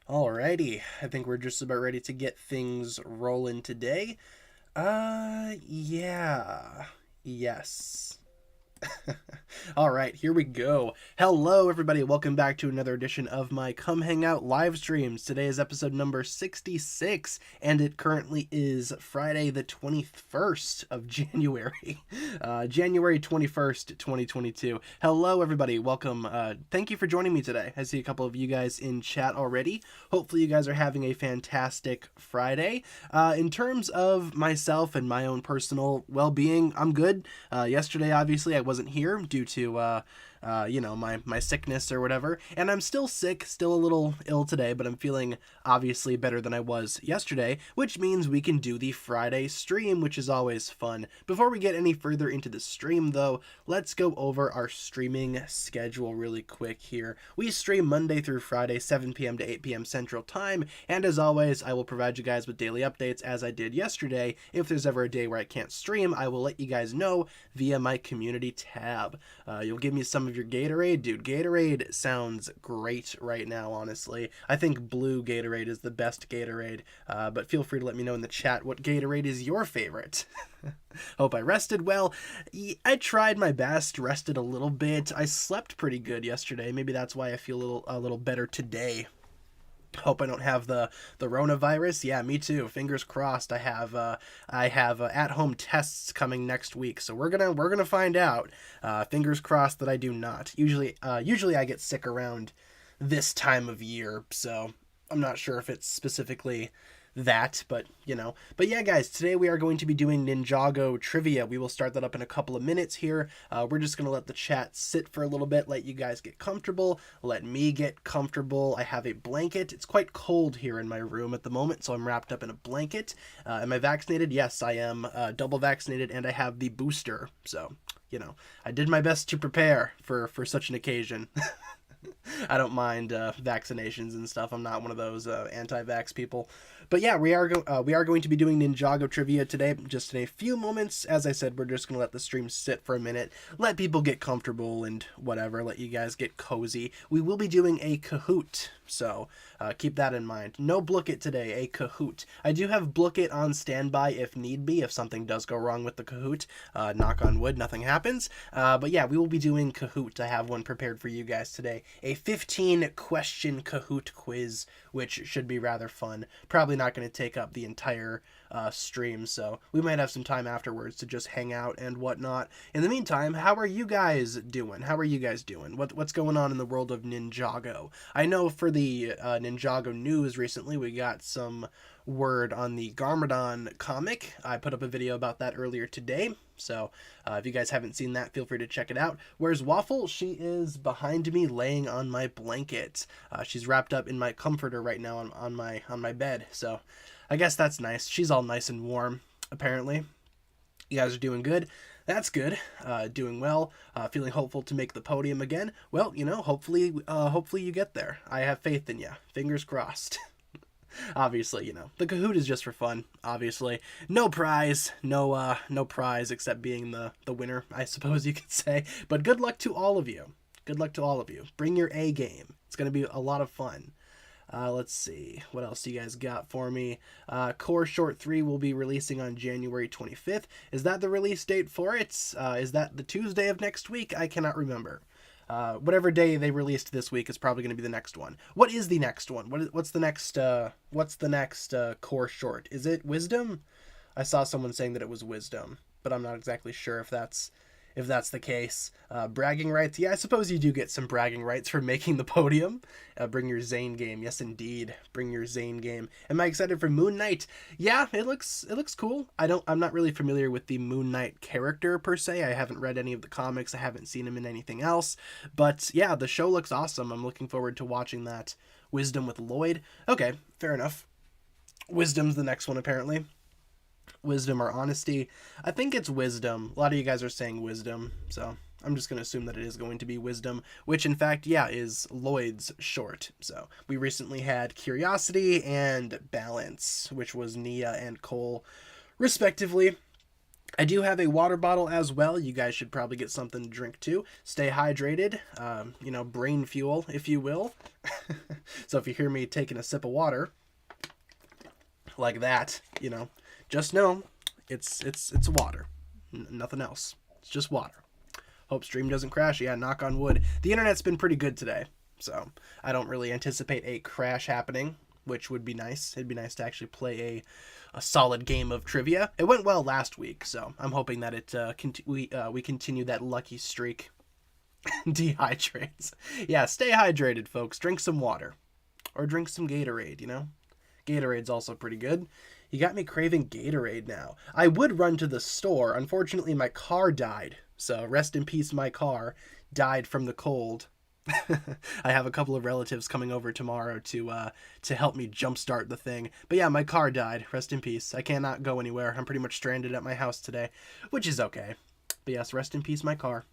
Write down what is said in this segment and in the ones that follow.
Alrighty, I think we're just about ready to get things rolling today. Yeah. Yes. All right, here we go. Hello, everybody. Welcome back to another edition of my Come Hang Out live streams. Today is episode number 66, and it currently is Friday, the 21st of January. January 21st, 2022. Hello, everybody. Welcome. Thank you for joining me today. I see a couple of you guys in chat already. Hopefully, you guys are having a fantastic Friday. In terms of myself and my own personal well being, I'm good. Yesterday, obviously, I wasn't here due to my sickness or whatever, and I'm still sick, still a little ill today, but I'm feeling obviously better than I was yesterday, which means we can do the Friday stream, which is always fun. Before we get any further into the stream, though, let's go over our streaming schedule really quick here. We stream Monday through Friday, 7 p.m. to 8 p.m. Central Time, and as always, I will provide you guys with daily updates as I did yesterday. If there's ever a day where I can't stream, I will let you guys know via my community tab. You'll give me some of your Gatorade. Dude, Gatorade sounds great right now, honestly. I think blue Gatorade is the best Gatorade, but feel free to let me know in the chat what Gatorade is your favorite. Hope I rested well. I tried my best, rested a little bit. I slept pretty good yesterday. Maybe that's why I feel a little better today. Hope I don't have the coronavirus. Yeah, me too. Fingers crossed. I have at-home tests coming next week, so we're gonna find out. Fingers crossed that I do not. Usually I get sick around this time of year, so I'm not sure if it's specifically that, but But yeah, guys, today we are going to be doing Ninjago trivia. We will start that up in a couple of minutes here. We're just going to let the chat sit for a little bit, let you guys get comfortable, let me get comfortable. I have a blanket. It's quite cold here in my room at the moment, so I'm wrapped up in a blanket. Am I vaccinated? Yes, I am double vaccinated, and I have the booster. So, I did my best to prepare for such an occasion. I don't mind vaccinations and stuff. I'm not one of those anti-vax people. But yeah, we are going to be doing Ninjago trivia today, just in a few moments. As I said, we're just gonna let the stream sit for a minute, let people get comfortable and whatever, let you guys get cozy. We will be doing a Kahoot, so keep that in mind. No Blookit today, a Kahoot. I do have Blookit on standby if need be, if something does go wrong with the Kahoot. Knock on wood, nothing happens. But yeah, we will be doing Kahoot. I have one prepared for you guys today. A 15-question Kahoot quiz, which should be rather fun. Probably not going to take up the entire stream, so we might have some time afterwards to just hang out and whatnot. In the meantime, how are you guys doing? What's going on in the world of Ninjago? I know for the Ninjago news recently, we got some word on the Garmadon comic. I put up a video about that earlier today, so if you guys haven't seen that, feel free to check it out. Where's Waffle? She is behind me laying on my blanket. She's wrapped up in my comforter right now on my bed, so I guess that's nice. She's all nice and warm, apparently. You guys are doing good. That's good. Doing well. Feeling hopeful to make the podium again. Well, hopefully you get there. I have faith in you. Fingers crossed. Obviously, the Kahoot is just for fun. Obviously, no prize, no prize except being the winner, I suppose you could say. But good luck to all of you. Good luck to all of you. Bring your A game. It's gonna be a lot of fun. Let's see. What else do you guys got for me? Core Short 3 will be releasing on January 25th. Is that the release date for it? Is that the Tuesday of next week? I cannot remember. Whatever day they released this week is probably going to be the next one. What is the next one? What's the next Core Short? Is it Wisdom? I saw someone saying that it was Wisdom, but I'm not exactly sure if that's the case. Bragging rights. Yeah, I suppose you do get some bragging rights for making the podium. Bring your Zane game. Yes, indeed. Bring your Zane game. Am I excited for Moon Knight? Yeah, it looks cool. I'm not really familiar with the Moon Knight character per se. I haven't read any of the comics. I haven't seen him in anything else. But yeah, the show looks awesome. I'm looking forward to watching that. Wisdom with Lloyd. Okay, fair enough. Wisdom's the next one, apparently. Wisdom or honesty. I think it's wisdom. A lot of you guys are saying wisdom, so I'm just going to assume that it is going to be wisdom, which in fact, yeah, is Lloyd's short. So we recently had curiosity and balance, which was Nia and Cole, respectively. I do have a water bottle as well. You guys should probably get something to drink too. Stay hydrated, you know, brain fuel, if you will. So if you hear me taking a sip of water like that, you know, just know it's water, nothing else. It's just water. Hope stream doesn't crash. Yeah, knock on wood. The internet's been pretty good today, so I don't really anticipate a crash happening, which would be nice. It'd be nice to actually play a solid game of trivia. It went well last week, so I'm hoping that we continue that lucky streak. Dehydrates. Yeah, stay hydrated, folks. Drink some water. Or drink some Gatorade, you know? Gatorade's also pretty good. You got me craving Gatorade now. I would run to the store. Unfortunately, my car died. So rest in peace, my car died from the cold. I have a couple of relatives coming over tomorrow to help me jumpstart the thing. But yeah, my car died. Rest in peace. I cannot go anywhere. I'm pretty much stranded at my house today, which is okay. But yes, rest in peace, my car.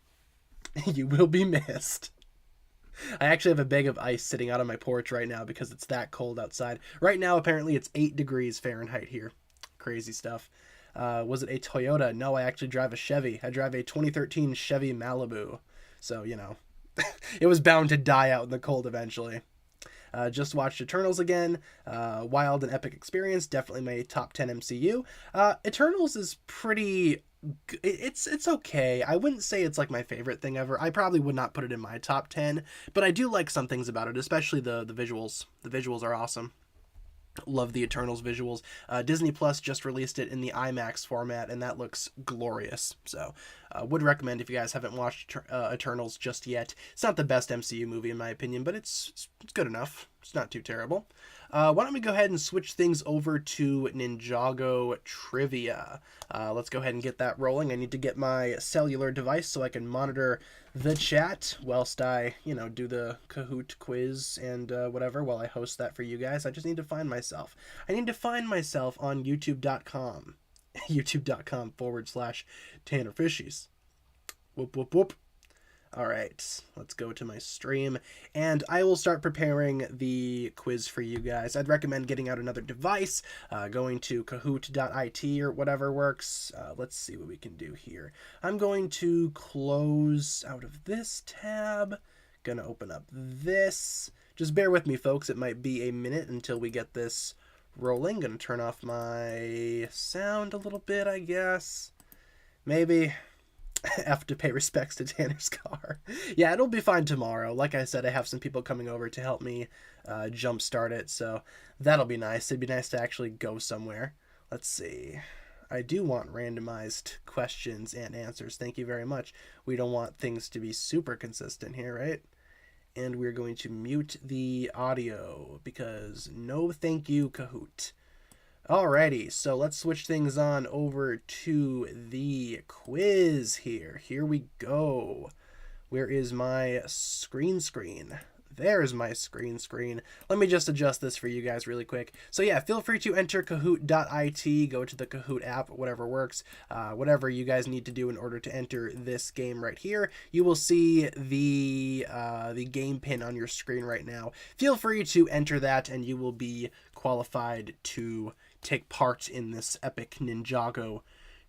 You will be missed. I actually have a bag of ice sitting out on my porch right now because it's that cold outside. Right now, apparently, it's 8 degrees Fahrenheit here. Crazy stuff. Was it a Toyota? No, I actually drive a Chevy. I drive a 2013 Chevy Malibu. So, you know, it was bound to die out in the cold eventually. Just watched Eternals again. Wild and epic experience. Definitely my top 10 MCU. Eternals is pretty... It's okay. I wouldn't say it's like my favorite thing ever. I probably would not put it in my top 10, but I do like some things about it, especially the visuals. The visuals are awesome. Love the Eternals visuals. Disney Plus just released it in the IMAX format, and that looks glorious. So, would recommend if you guys haven't watched Eternals just yet. It's not the best MCU movie in my opinion, but it's good enough. It's not too terrible. Why don't we go ahead and switch things over to Ninjago trivia? Let's go ahead and get that rolling. I need to get my cellular device so I can monitor the chat whilst I, you know, do the Kahoot quiz and whatever while I host that for you guys. I just need to find myself. I need to find myself on youtube.com. youtube.com/TannerFishies. Whoop, whoop, whoop. All right, let's go to my stream, and I will start preparing the quiz for you guys. I'd recommend getting out another device, going to kahoot.it or whatever works. Let's see what we can do here. I'm going to close out of this tab, gonna open up this. Just bear with me, folks. It might be a minute until we get this rolling. Gonna turn off my sound a little bit, I guess. Maybe. Have to pay respects to Tanner's car. Yeah, it'll be fine tomorrow. Like I said, I have some people coming over to help me jumpstart it, so that'll be nice. It'd be nice to actually go somewhere. Let's see. I do want randomized questions and answers. Thank you very much. We don't want things to be super consistent here, right? And we're going to mute the audio because no thank you, Kahoot. Alrighty, so let's switch things on over to the quiz here. Here we go. Where is my screen? There's my screen. Let me just adjust this for you guys really quick. So yeah, feel free to enter kahoot.it, go to the Kahoot app, whatever works, whatever you guys need to do in order to enter this game right here. You will see the game pin on your screen right now. Feel free to enter that and you will be qualified to take part in this epic Ninjago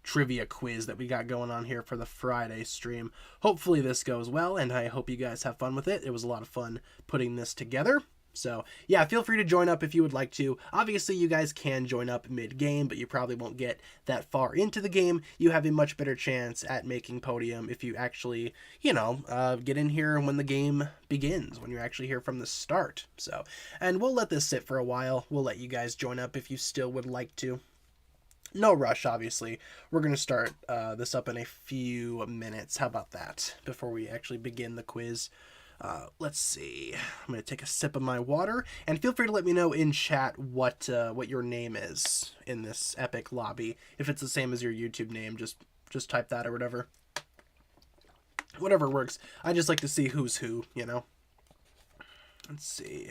trivia quiz that we got going on here for the Friday stream. Hopefully this goes well, and I hope you guys have fun with it. It was a lot of fun putting this together. So yeah, feel free to join up if you would like to. Obviously, you guys can join up mid-game, but you probably won't get that far into the game. You have a much better chance at making podium if you actually, you know, get in here when the game begins, when you're actually here from the start. So, and we'll let this sit for a while. We'll let you guys join up if you still would like to. No rush, obviously. We're going to start this up in a few minutes. How about that? Before we actually begin the quiz. Let's see. I'm going to take a sip of my water, and feel free to let me know in chat what your name is in this epic lobby. If it's the same as your YouTube name, just type that or whatever. Whatever works. I just like to see who's who, you know. Let's see.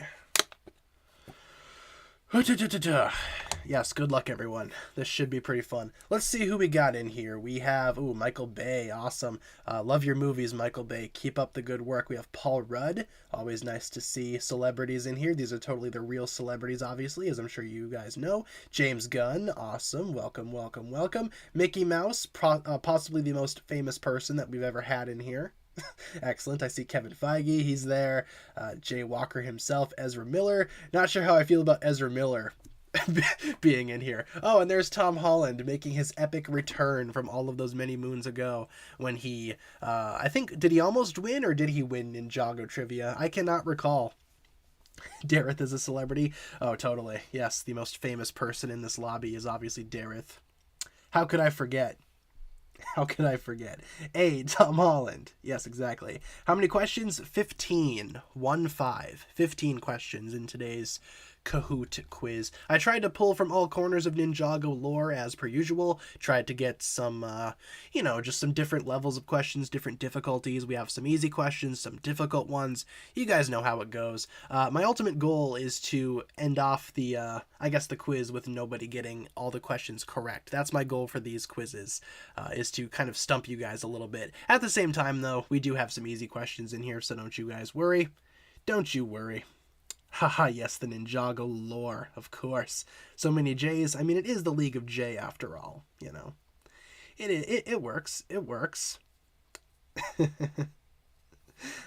Yes, good luck, everyone. This should be pretty fun. Let's see who we got in here. We have, Michael Bay. Awesome. Love your movies, Michael Bay. Keep up the good work. We have Paul Rudd. Always nice to see celebrities in here. These are totally the real celebrities, obviously, as I'm sure you guys know. James Gunn. Awesome. Welcome, welcome, welcome. Mickey Mouse. Possibly the most famous person that we've ever had in here. Excellent. I see Kevin Feige. He's there. Jay Walker himself. Ezra Miller. Not sure how I feel about Ezra Miller being in here. Oh, and there's Tom Holland making his epic return from all of those many moons ago when he, I think, did he almost win or did he win Ninjago trivia? I cannot recall. Dareth is a celebrity. Oh, totally. Yes, the most famous person in this lobby is obviously Dareth. How could I forget? How could I forget? A, Tom Holland. Yes, exactly. How many questions? 15. 1-5. 15 questions in today's Kahoot quiz. I tried to pull from all corners of Ninjago lore as per usual. Tried to get some, just some different levels of questions, different difficulties. We have some easy questions, some difficult ones. You guys know how it goes. My ultimate goal is to end off the quiz with nobody getting all the questions correct. That's my goal for these quizzes, is to kind of stump you guys a little bit. At the same time, though, we do have some easy questions in here, so don't you guys worry. Don't you worry. Haha, yes, the Ninjago lore, of course. So many J's. I mean, it is the League of J after all, you know. It works. It works.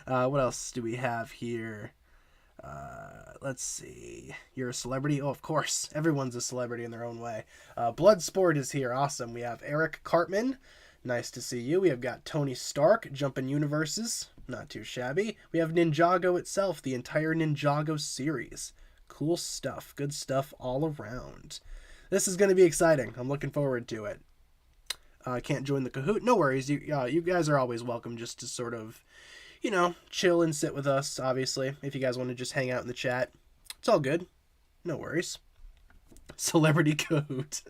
What else do we have here? Let's see. You're a celebrity? Oh, of course. Everyone's a celebrity in their own way. Bloodsport is here. Awesome. We have Eric Cartman. Nice to see you. We have got Tony Stark, Jumpin' Universes. Not too shabby. We have Ninjago itself, the entire Ninjago series. Cool stuff. Good stuff all around. This is going to be exciting. I'm looking forward to it. Can't join the Kahoot? No worries. You guys are always welcome just to sort of, chill and sit with us, obviously. If you guys want to just hang out in the chat, it's all good. No worries. Celebrity Kahoot.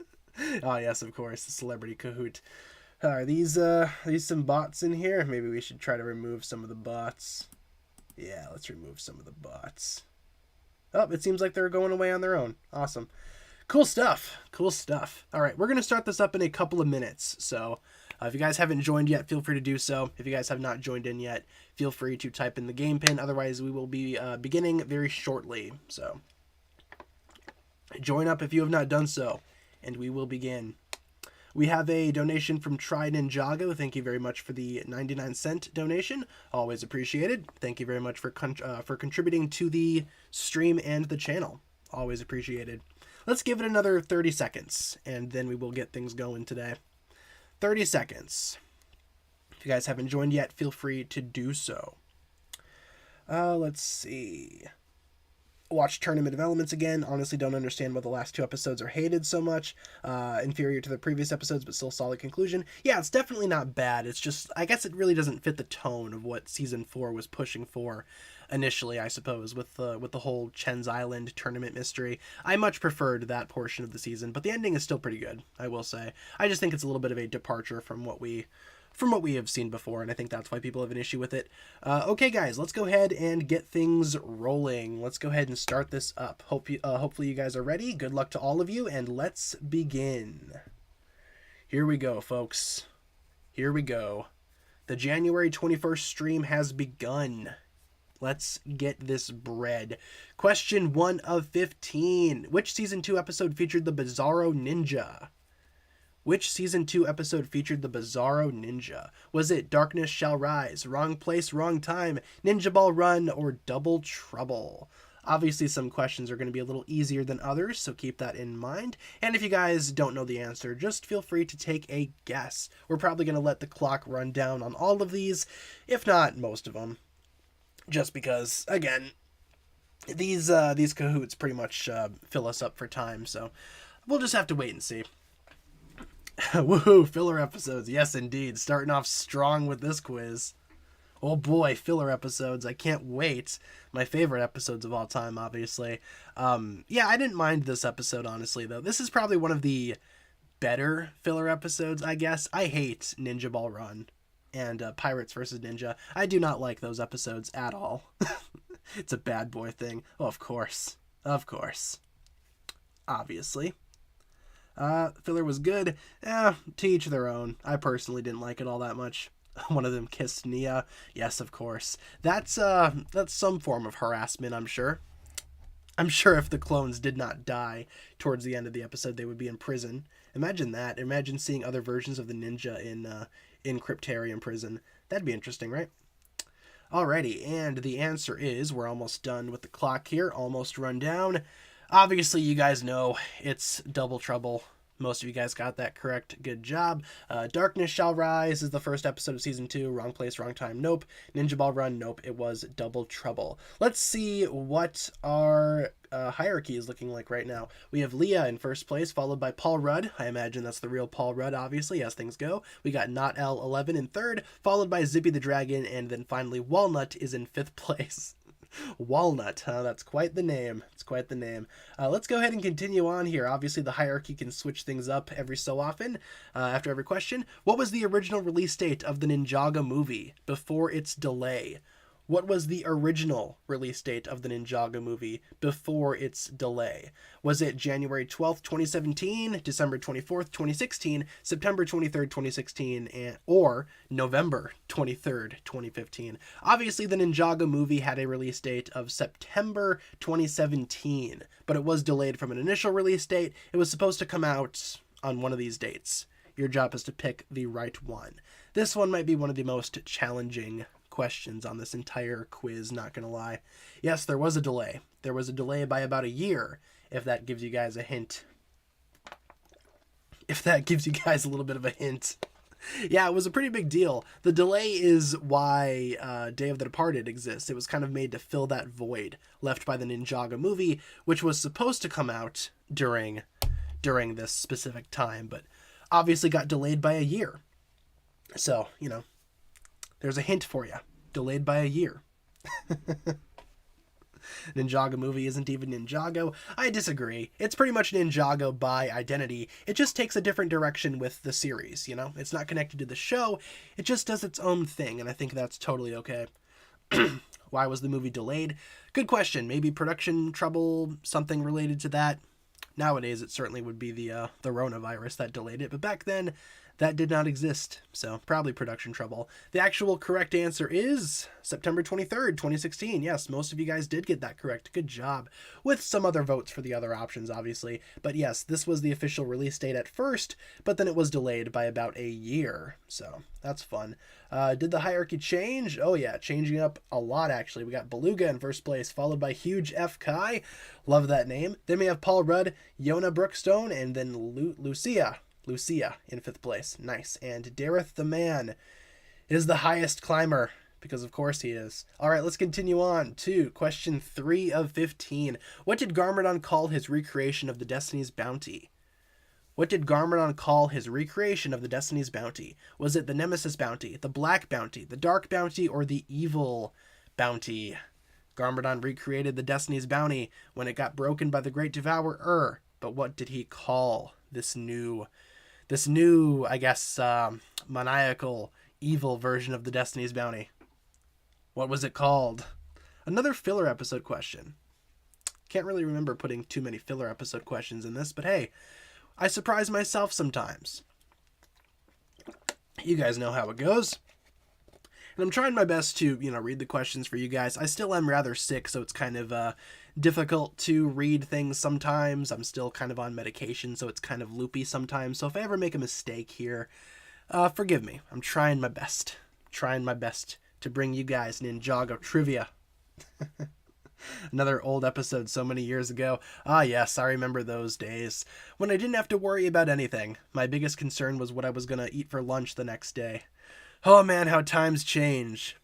Oh, yes, of course, the Celebrity Kahoot. Are these some bots in here? Maybe we should try to remove some of the bots. Yeah, let's remove some of the bots. Oh, it seems like they're going away on their own. Awesome. Cool stuff. Cool stuff. All right, we're going to start this up in a couple of minutes. So if you guys haven't joined yet, feel free to do so. If you guys have not joined in yet, feel free to type in the game pin. Otherwise, we will be beginning very shortly. So join up if you have not done so, and we will begin. We have a donation from Try Ninjago. Thank you very much for the 99-cent donation. Always appreciated. Thank you very much for contributing to the stream and the channel. Always appreciated. Let's give it another 30 seconds, and then we will get things going today. 30 seconds. If you guys haven't joined yet, feel free to do so. Let's see. Watch Tournament of Elements again. Honestly, don't understand why the last 2 episodes are hated so much. Inferior to the previous episodes, but still solid conclusion. Yeah, it's definitely not bad. It's just, I guess it really doesn't fit the tone of what Season 4 was pushing for initially, I suppose, with the whole Chen's Island tournament mystery. I much preferred that portion of the season, but the ending is still pretty good, I will say. I just think it's a little bit of a departure from what we have seen before, and I think that's why people have an issue with it. Okay, guys, let's go ahead and get things rolling. Let's go ahead and start this up. Hopefully you guys are ready. Good luck to all of you, and let's begin. Here we go, folks. Here we go. The January 21st stream has begun. Let's get this bread. Question 1 of 15. Which Season 2 episode featured the Bizarro Ninja? Which Season 2 episode featured the Bizarro Ninja? Was it Darkness Shall Rise, Wrong Place, Wrong Time, Ninja Ball Run, or Double Trouble? Obviously, some questions are going to be a little easier than others, so keep that in mind. And if you guys don't know the answer, just feel free to take a guess. We're probably going to let the clock run down on all of these, if not most of them. Just because, again, these Kahoots pretty much fill us up for time, so we'll just have to wait and see. Woohoo, filler episodes. Yes, indeed. Starting off strong with this quiz. Oh boy, filler episodes. I can't wait. My favorite episodes of all time, obviously. Yeah, I didn't mind this episode, honestly, though. This is probably one of the better filler episodes, I guess. I hate Ninja Ball Run and Pirates vs. Ninja. I do not like those episodes at all. It's a bad boy thing. Oh, of course. Of course. obviously. Filler was good. To each their own. I personally didn't like it all that much. One of them kissed Nia. Yes, of course. That's some form of harassment, I'm sure. I'm sure if the clones did not die towards the end of the episode, they would be in prison. Imagine that. Imagine seeing other versions of the ninja in Cryptarium prison. That'd be interesting, right? Alrighty, and the answer is, we're almost done with the clock here, almost run down. Obviously, you guys know it's Double Trouble. Most of you guys got that correct. Good job. Darkness Shall Rise is the first episode of Season 2. Wrong place, wrong time. Nope. Ninja Ball Run. Nope. It was Double Trouble. Let's see what our hierarchy is looking like right now. We have Leah in first place, followed by Paul Rudd. I imagine that's the real Paul Rudd, obviously, as things go. We got Not L11 in third, followed by Zippy the Dragon, and then finally Walnut is in fifth place. Walnut, that's quite the name. It's quite the name. Let's go ahead and continue on here. Obviously, the hierarchy can switch things up every so often after every question. What was the original release date of the Ninjago movie before its delay? What was the original release date of the Ninjago movie before its delay? Was it January 12th, 2017, December 24th, 2016, September 23rd, 2016, or November 23rd, 2015? Obviously, the Ninjago movie had a release date of September 2017, but it was delayed from an initial release date. It was supposed to come out on one of these dates. Your job is to pick the right one. This one might be one of the most challenging questions on this entire quiz, not gonna lie. Yes, there was a delay. There was a delay by about a year, if that gives you guys a hint. If that gives you guys a little bit of a hint. Yeah, it was a pretty big deal. The delay is why Day of the Departed exists. It was kind of made to fill that void left by the Ninjago movie, which was supposed to come out during this specific time, but obviously got delayed by a year. So, you know, there's a hint for you. Delayed by a year. Ninjago movie isn't even Ninjago. I disagree. It's pretty much Ninjago by identity. It just takes a different direction with the series, you know? It's not connected to the show. It just does its own thing, and I think that's totally okay. Why was the movie delayed? Good question. Maybe production trouble, something related to that. Nowadays, it certainly would be the coronavirus that delayed it, but back then, that did not exist, so probably production trouble. The actual correct answer is September 23rd, 2016. Yes, most of you guys did get that correct. Good job. With some other votes for the other options, obviously. But yes, this was the official release date at first, but then it was delayed by about a year. So that's fun. Did the hierarchy change? Oh yeah, changing up a lot, actually. We got Beluga in first place, followed by Huge F. Kai. Love that name. Then we have Paul Rudd, Yona Brookstone, and then Lucia in fifth place. Nice. And Dareth the Man is the highest climber, because of course he is. All right, let's continue on to question 3 of 15. What did Garmadon call his recreation of the Destiny's Bounty? What did Garmadon call his recreation of the Destiny's Bounty? Was it the Nemesis Bounty, the Black Bounty, the Dark Bounty, or the Evil Bounty? Garmadon recreated the Destiny's Bounty when it got broken by the Great Devourer. But what did he call this new, I guess, maniacal, evil version of the Destiny's Bounty? What was it called? Another filler episode question. Can't really remember putting too many filler episode questions in this, but hey, I surprise myself sometimes. You guys know how it goes. And I'm trying my best to, read the questions for you guys. I still am rather sick, so it's kind of difficult to read things sometimes. I'm still kind of on medication, so it's kind of loopy sometimes. So if I ever make a mistake here, forgive me. I'm trying my best. Trying my best to bring you guys Ninjago trivia. Another old episode so many years ago. Ah, yes, I remember those days. When I didn't have to worry about anything. My biggest concern was what I was going to eat for lunch the next day. Oh man, how times change.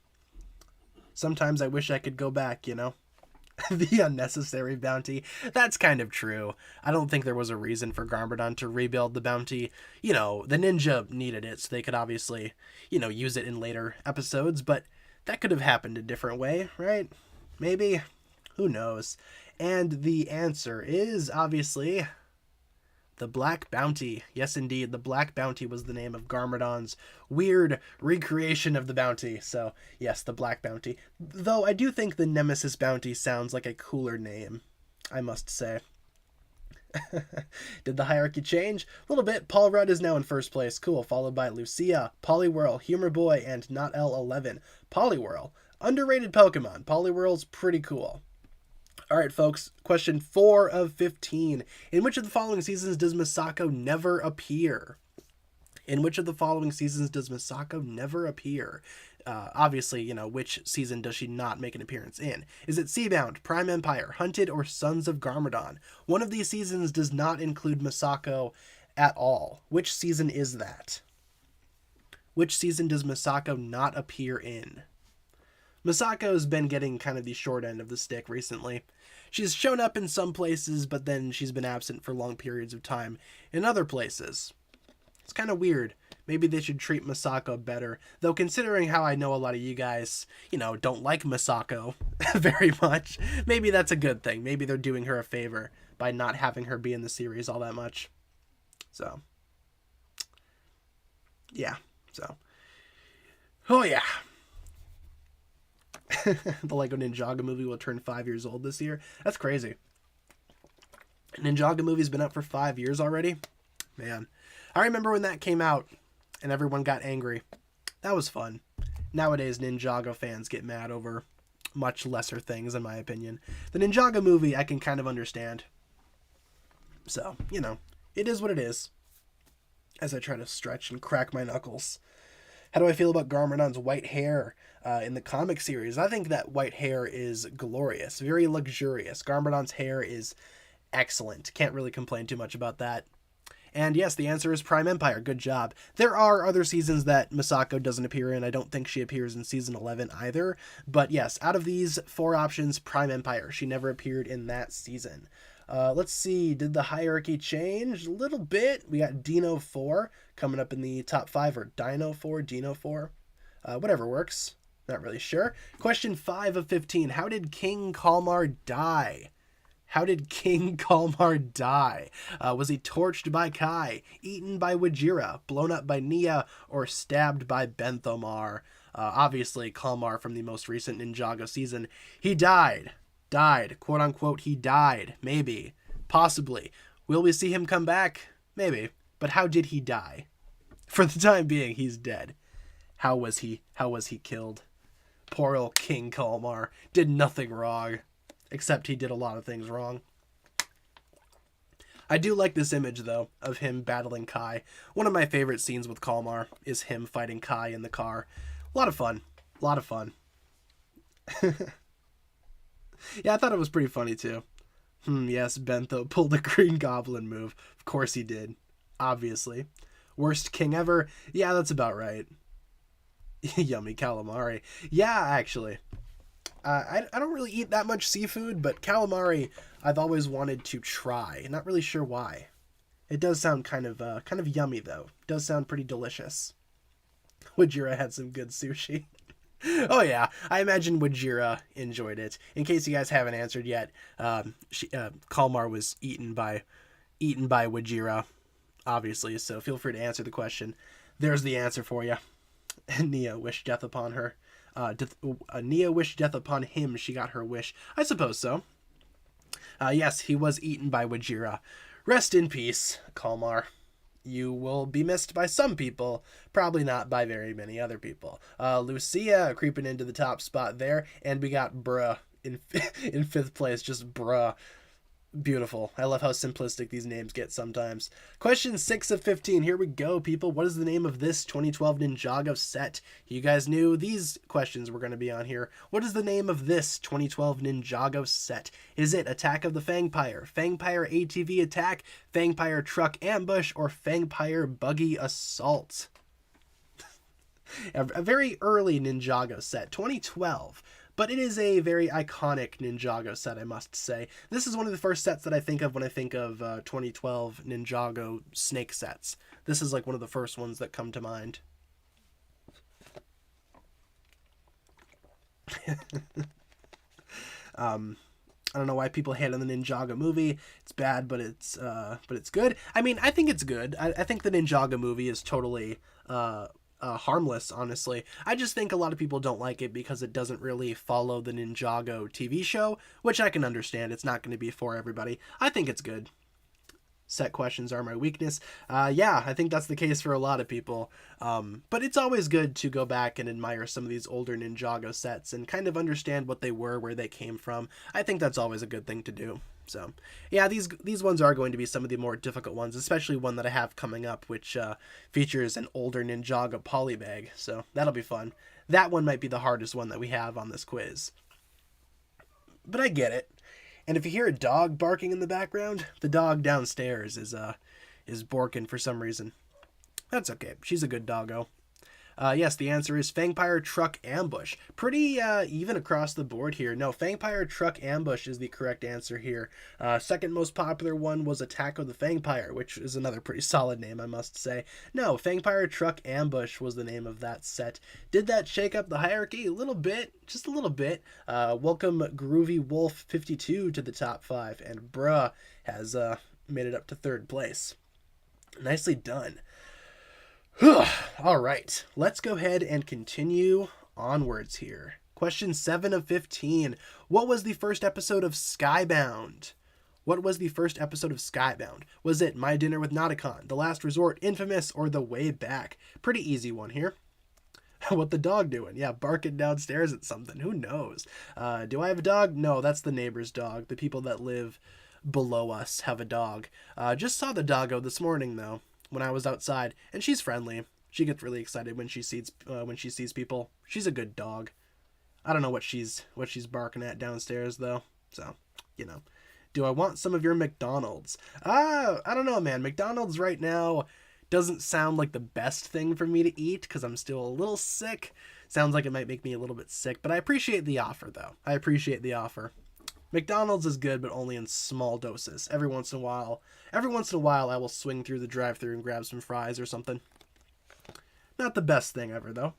Sometimes I wish I could go back, The unnecessary bounty. That's kind of true. I don't think there was a reason for Garmadon to rebuild the bounty. The ninja needed it, so they could obviously, use it in later episodes, but that could have happened a different way, right? Maybe. Who knows? And the answer is, obviously, the Black Bounty. Yes, indeed, the Black Bounty was the name of Garmadon's weird recreation of the bounty. So, yes, the Black Bounty. Though I do think the Nemesis Bounty sounds like a cooler name, I must say. Did the hierarchy change? A little bit. Paul Rudd is now in first place. Cool. Followed by Lucia, Poliwhirl, Humor Boy, and Not L11. Poliwhirl. Underrated Pokemon. Poliwhirl's pretty cool. All right, folks. Question 4 of 15. In which of the following seasons does Misako never appear? In which of the following seasons does Misako never appear? Obviously, which season does she not make an appearance in? Is it Seabound, Prime Empire, Hunted, or Sons of Garmadon? One of these seasons does not include Misako at all. Which season is that? Which season does Misako not appear in? Misako's been getting kind of the short end of the stick recently. She's shown up in some places, but then she's been absent for long periods of time in other places. It's kind of weird. Maybe they should treat Misako better. Though considering how I know a lot of you guys, don't like Misako very much, maybe that's a good thing. Maybe they're doing her a favor by not having her be in the series all that much. So, yeah. Oh yeah. The Lego Ninjago movie will turn 5 years old this year. That's crazy. Ninjago movie's been up for 5 years already. Man, I remember when that came out and everyone got angry. That was fun. Nowadays, Ninjago fans get mad over much lesser things, in my opinion. The Ninjago movie, I can kind of understand. So, it is what it is. As I try to stretch and crack my knuckles. How do I feel about Garmadon's white hair in the comic series? I think that white hair is glorious, very luxurious. Garmadon's hair is excellent. Can't really complain too much about that. And yes, the answer is Prime Empire. Good job. There are other seasons that Misako doesn't appear in. I don't think she appears in season 11 either. But yes, out of these 4 options, Prime Empire. She never appeared in that season. Let's see. Did the hierarchy change? A little bit. We got Dino 4 coming up in the top 5, or Dino 4, Dino 4. Whatever works. Not really sure. Question 5 of 15. How did King Kalmar die? How did King Kalmar die? Was he torched by Kai, eaten by Wajira, blown up by Nia, or stabbed by Benthomar? Obviously, Kalmar from the most recent Ninjago season. He died. Died. Quote unquote, he died. Maybe. Possibly. Will we see him come back? Maybe. But how did he die? For the time being, he's dead. How was he killed? Poor old King Kalmar. Did nothing wrong. Except he did a lot of things wrong. I do like this image, though, of him battling Kai. One of my favorite scenes with Kalmar is him fighting Kai in the car. A lot of fun. A lot of fun. Yeah, I thought it was pretty funny, too. Yes, Bentho pulled the Green Goblin move. Of course he did. Obviously. Worst king ever? Yeah, that's about right. Yummy calamari. Yeah, actually. I don't really eat that much seafood, but calamari I've always wanted to try. Not really sure why. It does sound kind of yummy, though. It does sound pretty delicious. Wajira had some good sushi. Oh yeah, I imagine Wajira enjoyed it. In case you guys haven't answered yet, Kalmar was eaten by Wajira, obviously. So feel free to answer the question. There's the answer for you. Nia wished death upon her. Nia wished death upon him. She got her wish. I suppose so. Yes, he was eaten by Wajira. Rest in peace, Kalmar. You will be missed by some people, probably not by very many other people. Lucia creeping into the top spot there, and we got Bruh in 5th place, just Bruh. Beautiful. I love how simplistic these names get sometimes. Question 6 of 15. Here we go, people. What is the name of this 2012 Ninjago set? You guys knew these questions were going to be on here. What is the name of this 2012 Ninjago set? Is it Attack of the Fangpire, Fangpire ATV Attack, Fangpire Truck Ambush, or Fangpire Buggy Assault? A very early Ninjago set, 2012. But it is a very iconic Ninjago set, I must say. This is one of the first sets that I think of when I think of 2012 Ninjago snake sets. This is like one of the first ones that come to mind. I don't know why people hate on the Ninjago movie. It's bad, but it's good. I mean, I think it's good. I think the Ninjago movie is totally harmless, honestly. I just think a lot of people don't like it because it doesn't really follow the Ninjago TV show, which I can understand. It's not going to be for everybody. I think it's good. set questions are my weakness. Yeah, I think that's the case for a lot of people. But it's always good to go back and admire some of these older Ninjago sets and kind of understand what they were, where they came from. I think that's always a good thing to do. So, yeah, these ones are going to be some of the more difficult ones, especially one that I have coming up, which features an older Ninjago polybag. So that'll be fun. That one might be the hardest one that we have on this quiz. But I get it. And if you hear a dog barking in the background, the dog downstairs is barking for some reason. That's okay. She's a good doggo. Yes, the answer is Fangpire Truck Ambush. Pretty even across the board here. No, Fangpire Truck Ambush is the correct answer here. Second most popular one was Attack of the Fangpire, which is another pretty solid name, I must say. No, Fangpire Truck Ambush was the name of that set. Did that shake up the hierarchy? A little bit, just a little bit. Welcome Groovy Wolf 52 to the top 5, and Bruh has made it up to 3rd place. Nicely done. All right, let's go ahead and continue onwards here. Question 7 of 15. What was the first episode of Skybound? What was the first episode of Skybound? Was it My Dinner with Nauticon, The Last Resort, Infamous, or The Way Back? Pretty easy one here. What the dog doing? Yeah, barking downstairs at something. Who knows? Do I have a dog? No, that's the neighbor's dog. The people that live below us have a dog. Just saw the doggo this morning, though, when I was outside, and she's friendly. She gets really excited when she sees people. She's a good dog. I don't know what she's barking at downstairs though. So, you know. Do I want some of your McDonald's? I don't know, man. McDonald's right now doesn't sound like the best thing for me to eat because I'm still a little sick. Sounds like it might make me a little bit sick, but I appreciate the offer though. I appreciate the offer. McDonald's is good, but only in small doses. Every once in a while, I will swing through the drive-thru and grab some fries or something. Not the best thing ever, though.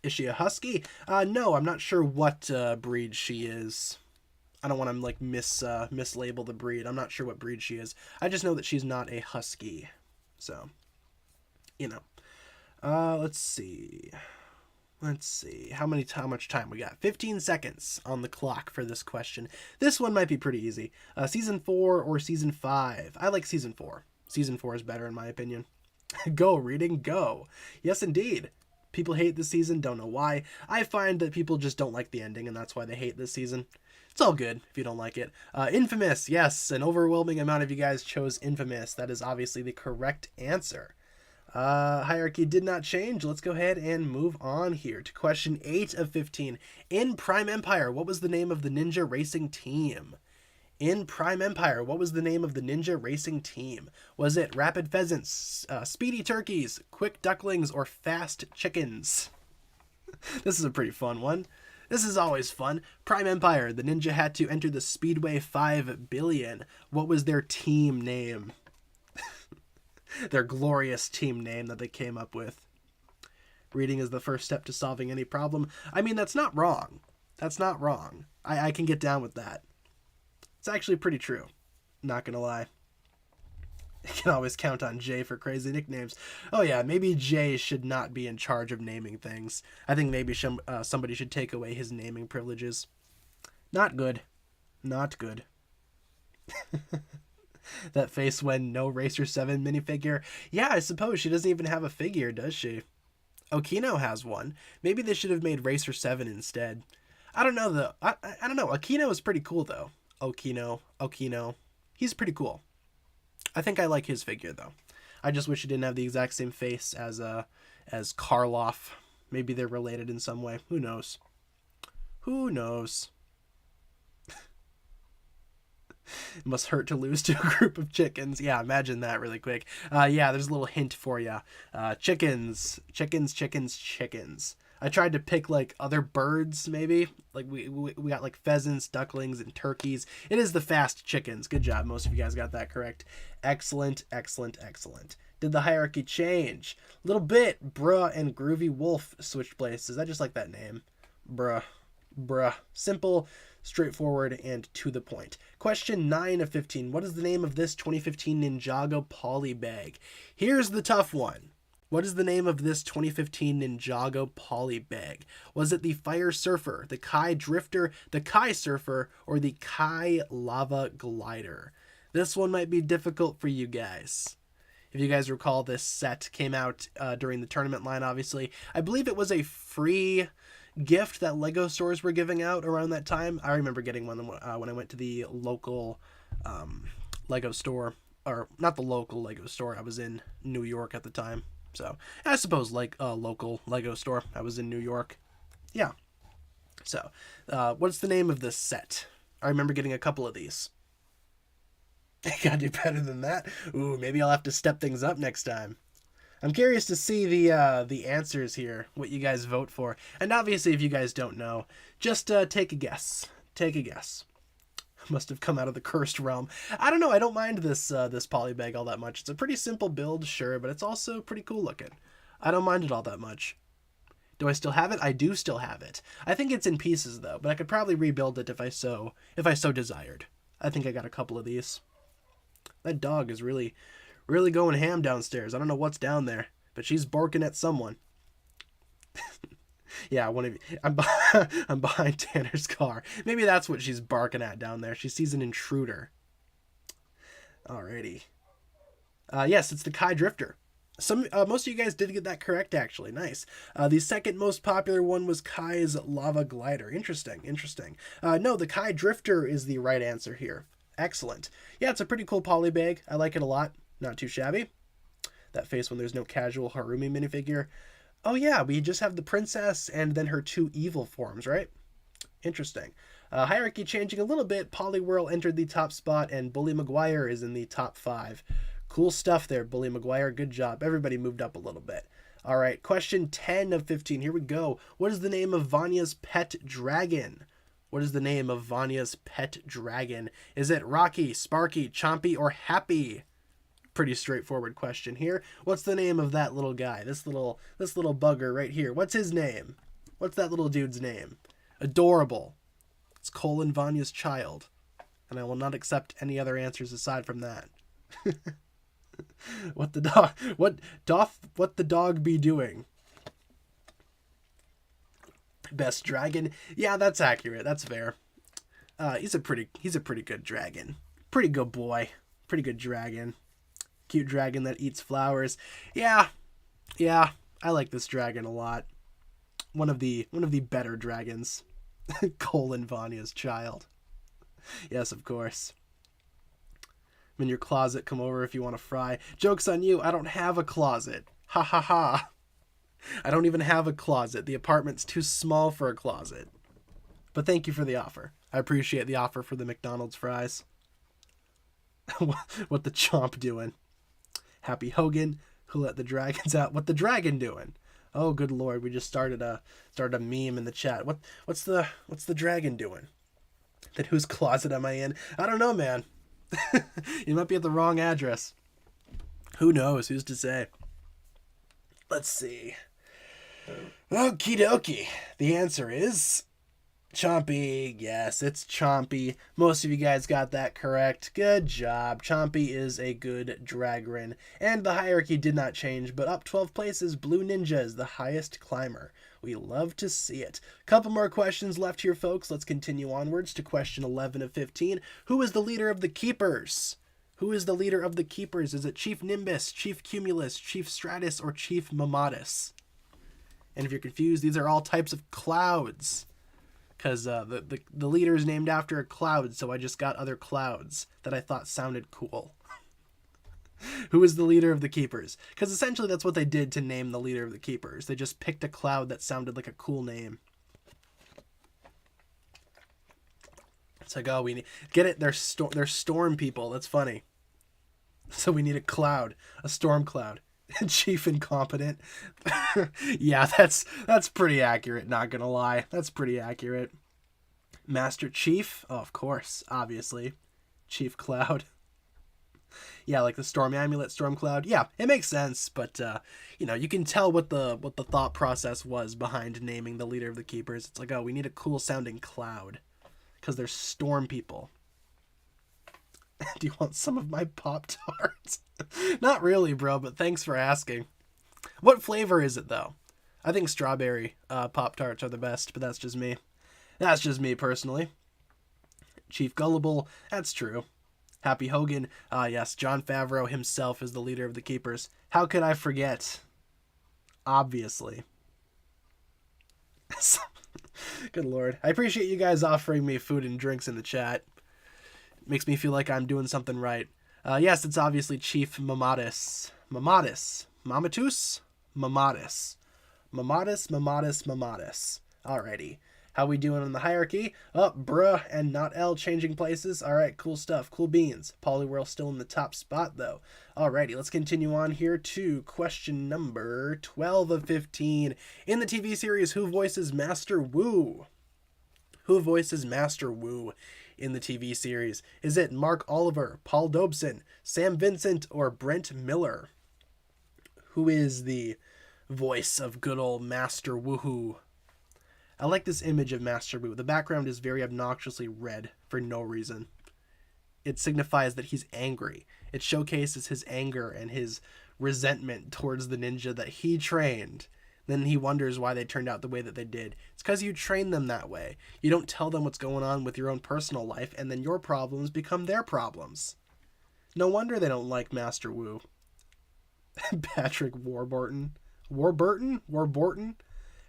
Is she a husky? No, I'm not sure what breed she is. I don't want to like mislabel the breed. I'm not sure what breed she is. I just know that she's not a husky. So, you know. Let's see. How much time we got? 15 seconds on the clock for this question. This one might be pretty easy. Season 4 or Season 5? I like Season 4. Season 4 is better in my opinion. Go, reading, go. Yes, indeed. People hate this season, don't know why. I find that people just don't like the ending, and that's why they hate this season. It's all good if you don't like it. Infamous, yes, an overwhelming amount of you guys chose Infamous. That is obviously the correct answer. Hierarchy did not change. Let's go ahead and move on here to question 8 of 15. In Prime Empire, what was the name of the ninja racing team? In Prime Empire, what was the name of the ninja racing team? Was it Rapid Pheasants, Speedy Turkeys, Quick Ducklings, or Fast Chickens? This is a pretty fun one. This is always fun. Prime Empire, the ninja had to enter the Speedway 5 billion. What was their team name? Their glorious team name that they came up with. Reading is the first step to solving any problem. I mean, that's not wrong. That's not wrong. I can get down with that. It's actually pretty true. Not gonna lie. You can always count on Jay for crazy nicknames. Oh yeah, maybe Jay should not be in charge of naming things. I think maybe somebody should take away his naming privileges. Not good. Not good. That face when no Racer 7 minifigure. Yeah, I suppose she doesn't even have a figure, does she? Okino has one. Maybe they should have made Racer 7 instead. I don't know though. I don't know. Okino is pretty cool though. Okino. He's pretty cool. I think I like his figure though. I just wish he didn't have the exact same face as Karloff. Maybe they're related in some way. Who knows? Who knows? It must hurt to lose to a group of chickens. Yeah, imagine that really quick. Yeah, there's a little hint for you. Chickens. I tried to pick like other birds, maybe. Like we got like pheasants, ducklings, and turkeys. It is the fast chickens. Good job. Most of you guys got that correct. Excellent. Did the hierarchy change? A little bit. Bruh and Groovy Wolf switched places. I just like that name. Bruh. Simple, straightforward, and to the point. Question 9 of 15. What is the name of this 2015 Ninjago polybag? Here's the tough one. What is the name of this 2015 Ninjago polybag? Was it the Fire Surfer, the Kai Drifter, the Kai Surfer, or the Kai Lava Glider? This one might be difficult for you guys. If you guys recall, this set came out during the tournament line, obviously. I believe it was a free gift that Lego stores were giving out around that time. I remember getting one when I went to the local Lego store. Or not the local Lego store. I was in New York at the time. So I suppose like a local Lego store. I was in New York. Yeah. So what's the name of this set? I remember getting a couple of these. I gotta do better than that. Ooh, maybe I'll have to step things up next time. I'm curious to see the answers here, what you guys vote for. And obviously, if you guys don't know, just take a guess. Take a guess. Must have come out of the cursed realm. I don't know. I don't mind this polybag all that much. It's a pretty simple build, sure, but it's also pretty cool looking. I don't mind it all that much. Do I still have it? I do still have it. I think it's in pieces though, but I could probably rebuild it if I so desired. I think I got a couple of these. That dog is really going ham downstairs. I don't know what's down there, but she's barking at someone. Yeah, one of you. I'm behind Tanner's car. Maybe that's what she's barking at down there. She sees an intruder. Alrighty. Yes, it's the Kai Drifter. Most of you guys did get that correct, actually. Nice. The second most popular one was Kai's Lava Glider. Interesting. No, the Kai Drifter is the right answer here. Excellent. Yeah, it's a pretty cool poly bag. I like it a lot. Not too shabby. That face when there's no casual Harumi minifigure. Oh yeah, we just have the princess and then her two evil forms, right? Interesting. Hierarchy changing a little bit. Poliwhirl entered the top spot and Bully Maguire is in the top 5. Cool stuff there, Bully Maguire. Good job. Everybody moved up a little bit. All right, question 10 of 15. Here we go. What is the name of Vanya's pet dragon? What is the name of Vanya's pet dragon? Is it Rocky, Sparky, Chompy, or Happy? Pretty straightforward question here. What's the name of that little guy? This little bugger right here. What's his name? What's that little dude's name? Adorable. It's Colin Vanya's child. And I will not accept any other answers aside from that. What the dog be doing? Best dragon? Yeah, that's accurate. That's fair. He's a pretty good dragon. Pretty good boy. Pretty good dragon. Cute dragon that eats flowers. Yeah, I like this dragon a lot. One of the better dragons. Colin Vanya's child. Yes, of course. I'm in your closet. Come over if you want to fry. Joke's on you. I don't have a closet. Ha ha ha. I don't even have a closet. The apartment's too small for a closet. But thank you for the offer. I appreciate the offer for the McDonald's fries. What the chomp doing? Happy Hogan, who let the dragons out. What the dragon doing? Oh, good lord, we just started a meme in the chat. What's the dragon doing? Then whose closet am I in? I don't know, man. You might be at the wrong address. Who knows? Who's to say? Let's see. Okie dokie. The answer is Chompy. Yes, it's Chompy. Most of you guys got that correct. Good job. Chompy is a good dragon. And the hierarchy did not change, but up 12 places, Blue Ninja is the highest climber. We love to see it. Couple more questions left here, folks. Let's continue onwards to question 11 of 15. Who is the leader of the Keepers? Who is the leader of the Keepers? Is it Chief Nimbus, Chief Cumulus, Chief Stratus, or Chief Mamatus? And if you're confused, these are all types of clouds. Because the leader is named after a cloud, so I just got other clouds that I thought sounded cool. Who is the leader of the Keepers? Because essentially that's what they did to name the leader of the Keepers. They just picked a cloud that sounded like a cool name. It's like, oh, we need... Get it? They're storm people. That's funny. So we need a cloud. A storm cloud. Chief Incompetent. Yeah, that's pretty accurate, not gonna lie. That's pretty accurate. Master Chief? Oh, of course, obviously. Chief Cloud. Yeah, like the Storm Amulet, Storm Cloud. Yeah, it makes sense, but you can tell what the thought process was behind naming the leader of the Keepers. It's like, oh, we need a cool sounding cloud. Because they're storm people. Do you want some of my Pop-Tarts? Not really, bro, but thanks for asking. What flavor is it, though? I think strawberry Pop-Tarts are the best, but that's just me. That's just me, personally. Chief Gullible, that's true. Happy Hogan. Yes, Jon Favreau himself is the leader of the Keepers. How could I forget? Obviously. Good Lord. I appreciate you guys offering me food and drinks in the chat. It makes me feel like I'm doing something right. Yes, it's obviously Chief Mamatus. Mamatus. Mamatus? Mamatus. Mamatus. Alrighty. How we doing on the hierarchy? Oh, bruh and not L changing places. Alright, cool stuff. Cool beans. Poliwhirl still in the top spot, though. Alrighty, let's continue on here to question number 12 of 15. In the TV series, who voices Master Wu? Who voices Master Wu in the TV series? Is it Mark Oliver, Paul Dobson, Sam Vincent, or Brent Miller? Who is the voice of good old Master Woohoo? I like this image of Master Wu. The background is very obnoxiously red for no reason. It signifies that he's angry. It showcases his anger and his resentment towards the ninja that he trained. Then he wonders why they turned out the way that they did. It's because you train them that way. You don't tell them what's going on with your own personal life, and then your problems become their problems. No wonder they don't like Master Wu. Patrick Warburton. Warburton?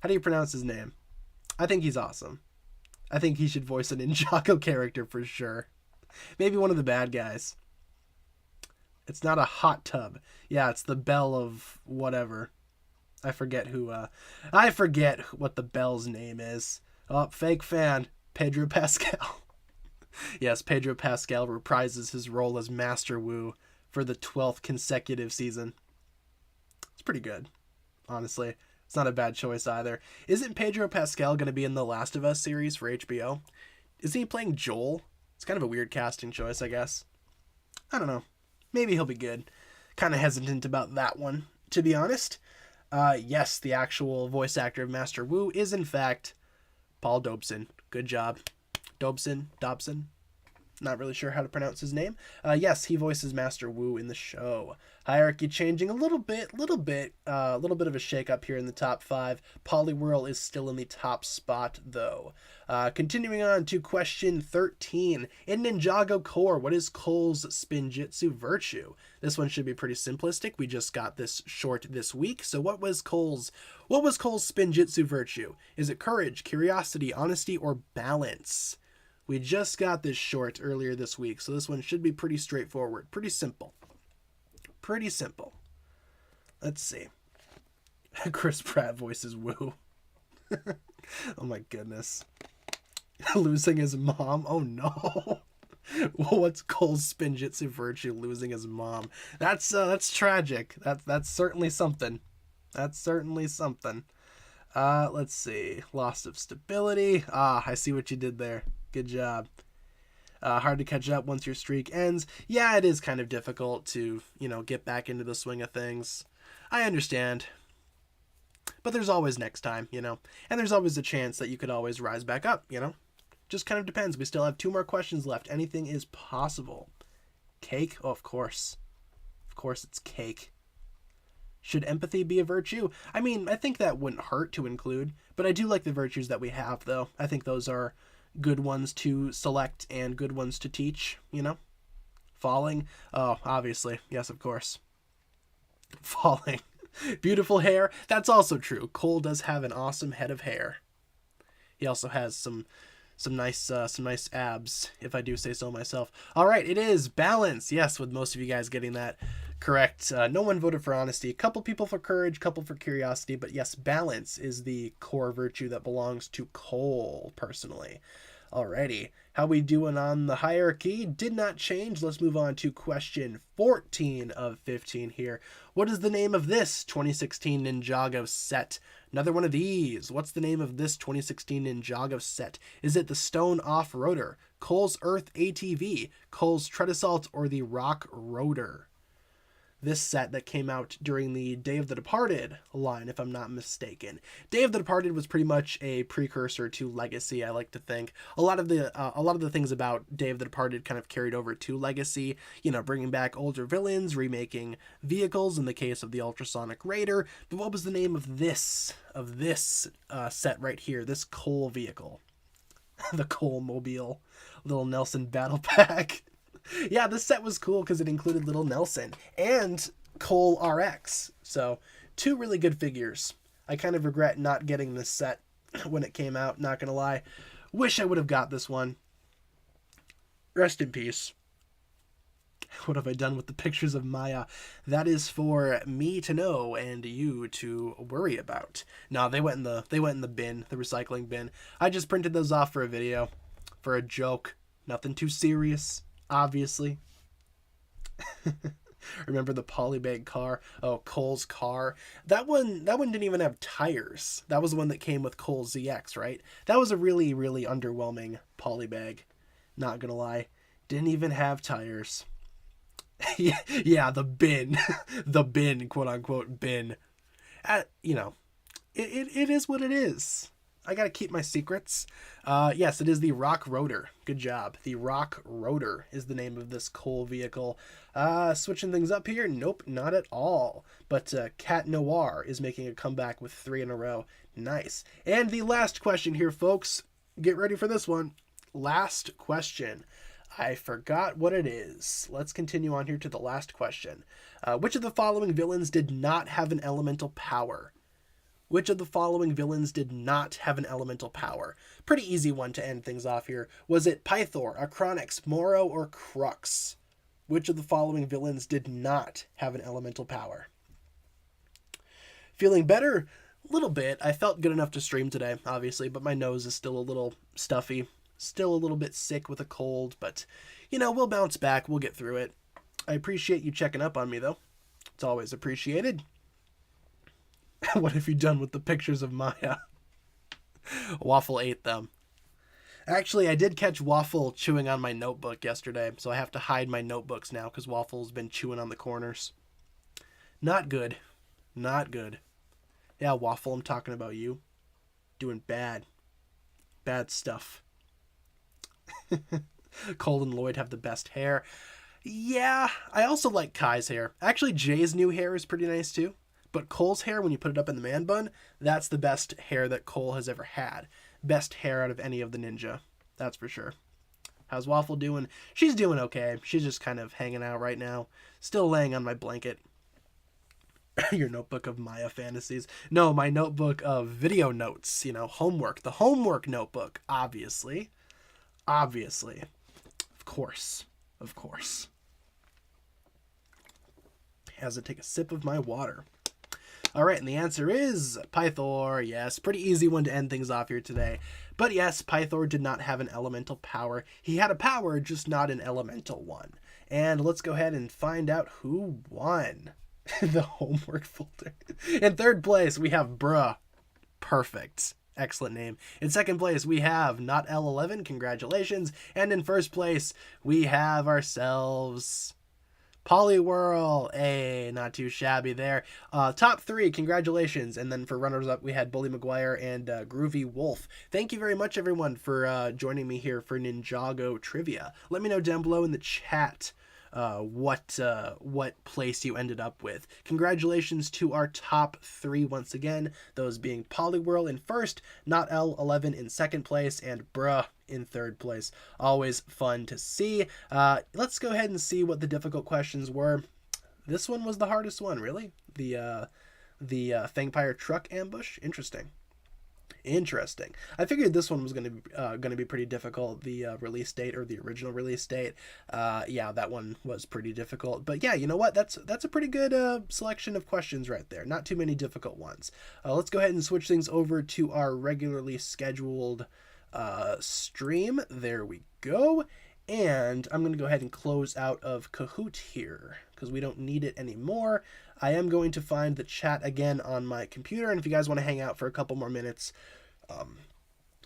How do you pronounce his name? I think he's awesome. I think he should voice a Ninjago character for sure. Maybe one of the bad guys. It's not a hot tub. Yeah, it's the bell of whatever. I forget what the bell's name is. Oh, fake fan. Pedro Pascal. Yes, Pedro Pascal reprises his role as Master Wu for the 12th consecutive season. It's pretty good, honestly. It's not a bad choice either. Isn't Pedro Pascal going to be in the Last of Us series for HBO? Isn't he playing Joel? It's kind of a weird casting choice, I guess. I don't know. Maybe he'll be good. Kind of hesitant about that one, to be honest. Yes, the actual voice actor of Master Wu is, in fact, Paul Dobson. Good job. Dobson? Not really sure how to pronounce his name. Yes, he voices Master Wu in the show. Hierarchy changing a little bit of a shake up here in the top 5. Poliwhirl is still in the top spot, though. Continuing on to question 13. In Ninjago Core, what is Cole's Spinjitzu virtue? This one should be pretty simplistic. We just got this short this week. So what was Cole's Spinjitzu virtue? Is it courage, curiosity, honesty, or balance? We just got this short earlier this week, so this one should be pretty straightforward. Pretty simple. Let's see. Chris Pratt voices Wu. Oh my goodness. Losing his mom? Oh no. What's Cole's Spinjitzu virtue? Losing his mom. That's tragic. That's certainly something. Let's see. Loss of stability. I see what you did there. Good job. Hard to catch up once your streak ends. Yeah, it is kind of difficult to, get back into the swing of things. I understand. But there's always next time, And there's always a chance that you could always rise back up, Just kind of depends. We still have 2 more questions left. Anything is possible. Cake? Oh, of course. Of course it's cake. Should empathy be a virtue? I mean, I think that wouldn't hurt to include, but I do like the virtues that we have, though. I think those are good ones to select and good ones to teach, Falling? Oh, obviously. Yes, of course. Falling. Beautiful hair? That's also true. Cole does have an awesome head of hair. He also has some nice abs, if I do say so myself. All right, it is balance. Yes, with most of you guys getting that correct. No one voted for honesty. A couple people for courage, couple for curiosity, but yes, balance is the core virtue that belongs to Cole, personally. Alrighty, how we doing on the hierarchy? Did not change. Let's move on to question 14 of 15 here. What is the name of this 2016 Ninjago set? Another one of these. What's the name of this 2016 Ninjago set? Is it the Stone Off-Roader, Cole's Earth ATV, Cole's Tread Assault, or the Rock Roader? This set that came out during the Day of the Departed line, if I'm not mistaken. Day of the Departed was pretty much a precursor to Legacy, I like to think. A lot of the things about Day of the Departed kind of carried over to Legacy, bringing back older villains, remaking vehicles in the case of the Ultrasonic Raider. But what was the name of this set right here, this Cole vehicle? The Cole Mobile, little Nelson Battle Pack. Yeah, this set was cool because it included Little Nelson and Cole RX. So, two really good figures. I kind of regret not getting this set when it came out, not gonna lie. Wish I would have got this one. Rest in peace. What have I done with the pictures of Maya? That is for me to know and you to worry about. No, they went in the bin, the recycling bin. I just printed those off for a video, for a joke. Nothing too serious, obviously. Remember the polybag car? Oh, Cole's car. That one didn't even have tires. That was the one that came with Cole ZX, right? That was a really, really underwhelming polybag. Not gonna lie. Didn't even have tires. Yeah, the bin. The bin, quote unquote bin. You know, it is what it is. I gotta keep my secrets. Yes, it is the Rock Rotor. Good job. The Rock Rotor is the name of this Cole vehicle. Switching things up here? Nope, not at all. But Cat Noir is making a comeback with 3 in a row. Nice. And the last question here, folks. Get ready for this one. Last question. I forgot what it is. Let's continue on here to the last question. Which of the following villains did not have an elemental power? Which of the following villains did not have an elemental power? Pretty easy one to end things off here. Was it Pythor, Acronix, Moro, or Crux? Which of the following villains did not have an elemental power? Feeling better? A little bit. I felt good enough to stream today, obviously, but my nose is still a little stuffy. Still a little bit sick with a cold, but, you know, we'll bounce back. We'll get through it. I appreciate you checking up on me, though. It's always appreciated. What have you done with the pictures of Maya? Waffle ate them. Actually, I did catch Waffle chewing on my notebook yesterday, so I have to hide my notebooks now because Waffle's been chewing on the corners. Not good. Not good. Yeah, Waffle, I'm talking about you. Doing bad. Bad stuff. Cole and Lloyd have the best hair. Yeah, I also like Kai's hair. Actually, Jay's new hair is pretty nice too. But Cole's hair, when you put it up in the man bun, that's the best hair that Cole has ever had. Best hair out of any of the ninja. That's for sure. How's Waffle doing? She's doing okay. She's just kind of hanging out right now. Still laying on my blanket. Your notebook of Maya fantasies. No, my notebook of video notes. You know, homework. The homework notebook, obviously. Obviously. Of course. Of course. As I take a sip of my water. All right, and the answer is Pythor. Yes, pretty easy one to end things off here today. But yes, Pythor did not have an elemental power. He had a power, just not an elemental one. And let's go ahead and find out who won the homework folder. In third place, we have Bruh. Perfect. Excellent name. In second place, we have Not L11. Congratulations. And in first place, we have ourselves Poliwhirl. Hey, not too shabby there. Top 3, congratulations. And then for runners-up, we had Bully McGuire and Groovy Wolf. Thank you very much, everyone, for joining me here for Ninjago Trivia. Let me know down below in the chat what place you ended up with. Congratulations to our top 3 once again, those being Poliwhirl in first, Not L11 in second place, and Bruh in third place. Always fun to see. Let's go ahead and see what the difficult questions were. This one was the hardest one, really. The Fangpire truck ambush. Interesting. I figured this one was going to be pretty difficult. The release date, or the original release date. Yeah, that one was pretty difficult. But yeah, you know what? That's a pretty good selection of questions right there. Not too many difficult ones. Let's go ahead and switch things over to our regularly scheduled stream. There we go. And I'm going to go ahead and close out of Kahoot here because we don't need it anymore. I am going to find the chat again on my computer, and if you guys want to hang out for a couple more minutes,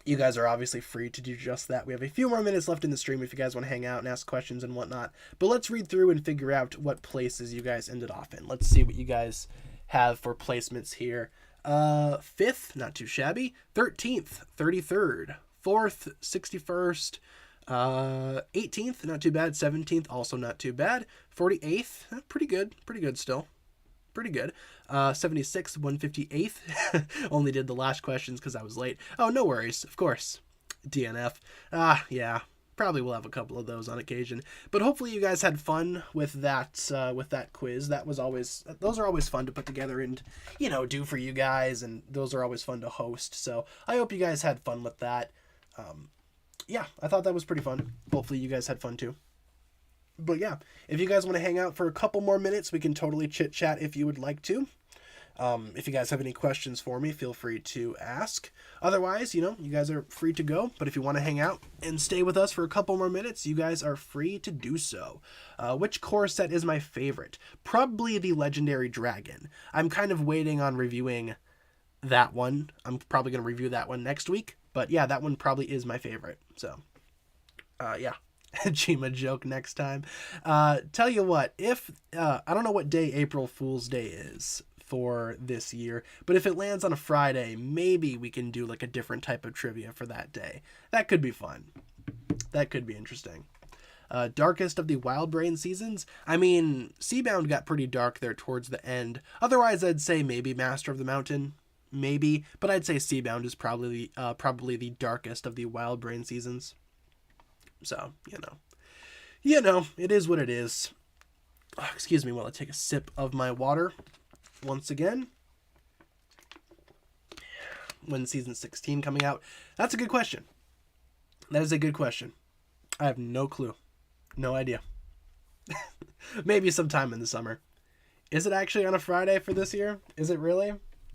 you guys are obviously free to do just that. We have a few more minutes left in the stream if you guys want to hang out and ask questions and whatnot. But let's read through and figure out what places you guys ended off in. Let's see what you guys have for placements here. 5th, not too shabby. 13th, 33rd. 4th, 61st. 18th, not too bad. 17th, also not too bad. 48th, pretty good still. Pretty good. 76th, 158th. Only did the last questions because I was late. Oh, no worries. Of course. DNF. Yeah. probably will have a couple of those on occasion. But hopefully you guys had fun with that quiz. Those are always fun to put together and, do for you guys, and those are always fun to host. So I hope you guys had fun with that. Yeah, I thought that was pretty fun. Hopefully you guys had fun too. But yeah, if you guys want to hang out for a couple more minutes, we can totally chit chat if you would like to. If you guys have any questions for me, feel free to ask. Otherwise, you guys are free to go. But if you want to hang out and stay with us for a couple more minutes, you guys are free to do so. Which core set is my favorite? Probably the Legendary Dragon. I'm kind of waiting on reviewing that one. I'm probably going to review that one next week. But yeah, that one probably is my favorite. So, yeah. Chima joke next time. Tell you what, if I don't know what day April Fool's Day is for this year, but if it lands on a Friday, maybe we can do like a different type of trivia for that day. That could be fun. That could be interesting. Darkest of the Wild Brain seasons? I mean, Seabound got pretty dark there towards the end. Otherwise, I'd say maybe Master of the Mountain. Maybe, but I'd say Seabound is probably the darkest of the Wild Brain seasons. So, it is what it is. Oh, excuse me while I take a sip of my water once again. When season 16 coming out? That's a good question. That is a good question. I have no clue. No idea. Maybe sometime in the summer. Is it actually on a Friday for this year? Is it really?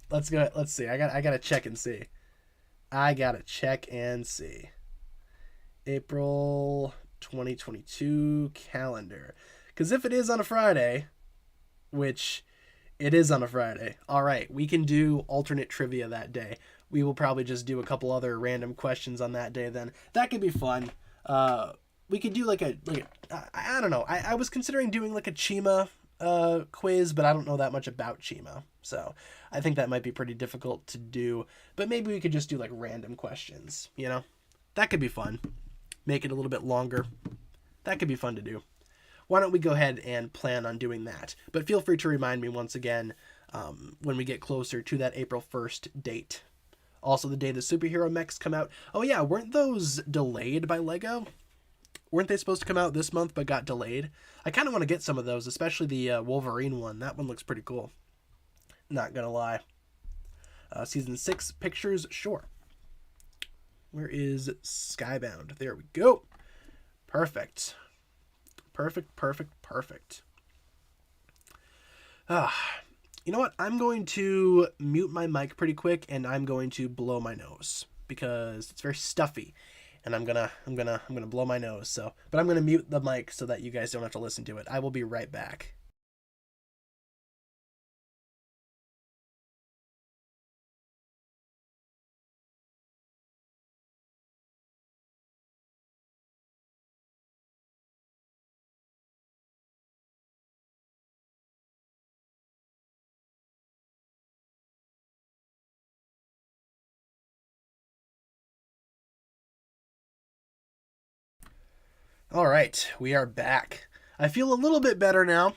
Let's go. Let's see. I gotta check and see. April 2022 calendar. Because if it is on a Friday, which it is on a Friday, all right, we can do alternate trivia that day. We will probably just do a couple other random questions on that day then. That could be fun. We could do I don't know. I was considering doing like a Chima quiz, but I don't know that much about Chima. So I think that might be pretty difficult to do. But maybe we could just do like random questions, That could be fun. Make it a little bit longer. That could be fun to do. Why don't we go ahead and plan on doing that? But feel free to remind me once again when we get closer to that April 1st date. Also the day the superhero mechs come out. Oh yeah, weren't those delayed by LEGO? Weren't they supposed to come out this month but got delayed? I kind of want to get some of those, especially the Wolverine one. That one looks pretty cool. Not gonna lie. Season 6 pictures, sure. Where is Skybound? There we go. Perfect. Perfect. You know what? I'm going to mute my mic pretty quick, and I'm going to blow my nose because it's very stuffy, and I'm gonna blow my nose. But I'm gonna mute the mic so that you guys don't have to listen to it. I will be right back. All right, we are back. I feel a little bit better now.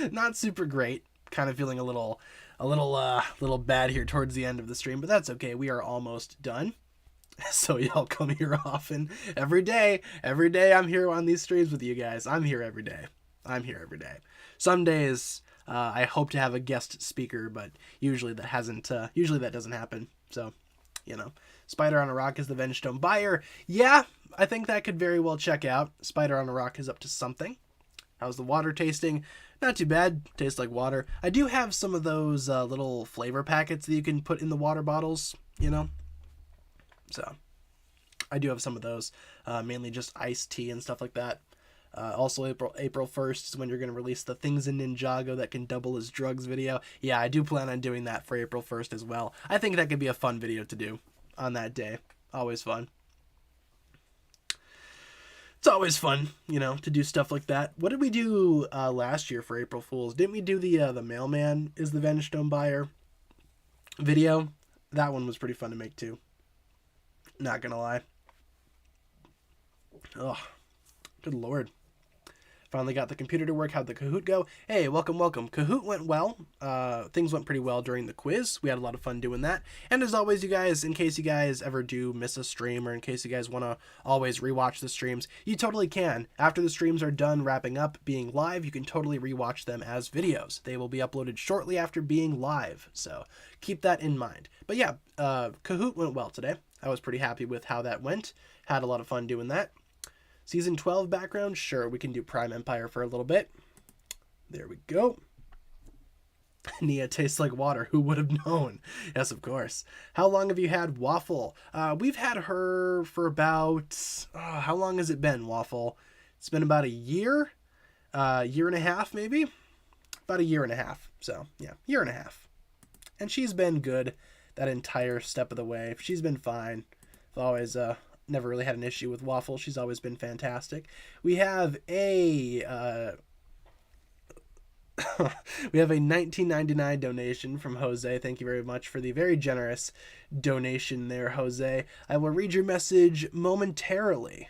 Not super great. Kind of feeling a little bad here towards the end of the stream, but that's okay. We are almost done. So y'all come here often. Every day I'm here on these streams with you guys. I'm here every day. Some days I hope to have a guest speaker, but usually that doesn't happen. So, Spider on a Rock is the Vengestone buyer. Yeah, I think that could very well check out. Spider on a Rock is up to something. How's the water tasting? Not too bad. Tastes like water. I do have some of those little flavor packets that you can put in the water bottles, So, I do have some of those. Mainly just iced tea and stuff like that. Also, April 1st is when you're going to release the Things in Ninjago that can double as drugs video. Yeah, I do plan on doing that for April 1st as well. I think that could be a fun video to do on that day. Always fun. It's always fun, to do stuff like that. What did we do last year for April Fools? Didn't we do the Mailman is the Vengestone buyer video? That one was pretty fun to make too. Not gonna lie. Oh, good lord. If Finally got the computer to work. How'd the Kahoot go? Hey, welcome. Kahoot went well. Things went pretty well during the quiz. We had a lot of fun doing that. And as always, you guys, in case you guys ever do miss a stream, or in case you guys want to always rewatch the streams, you totally can. After the streams are done wrapping up, being live, you can totally rewatch them as videos. They will be uploaded shortly after being live, so keep that in mind. But yeah, Kahoot went well today. I was pretty happy with how that went. Had a lot of fun doing that. Season 12 background? Sure, we can do Prime Empire for a little bit. There we go. Nia tastes like water. Who would have known? Yes, of course. How long have you had Waffle? We've had her for about... how long has it been, Waffle? It's been about a year? Year and a half, maybe? About a year and a half. So, yeah, year and a half. And she's been good that entire step of the way. She's been fine. I've always... never really had an issue with Waffle. She's always been fantastic. We have a we have a $19.99 donation from Jose. Thank you very much for the very generous donation there, Jose. I will read your message momentarily.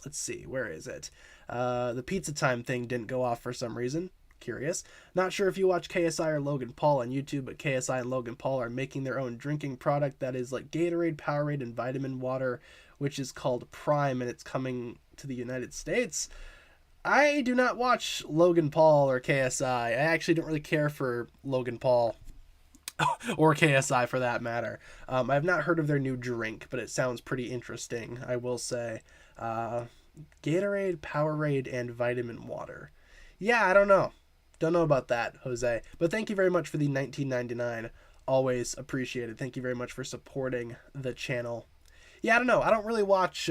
Let's see, where is it? The pizza time thing didn't go off for some reason. Curious. Not sure if you watch KSI or Logan Paul on YouTube, but KSI and Logan Paul are making their own drinking product that is like Gatorade, Powerade, and vitamin water, which is called Prime, and it's coming to the United States. I do not watch Logan Paul or KSI. I actually don't really care for Logan Paul or KSI for that matter. I've not heard of their new drink, but it sounds pretty interesting, I will say. Gatorade, Powerade, and vitamin water. Yeah, I don't know. Don't know about that, Jose. But thank you very much for the $19.99. Always appreciated. Thank you very much for supporting the channel. Yeah, I don't know. I don't really watch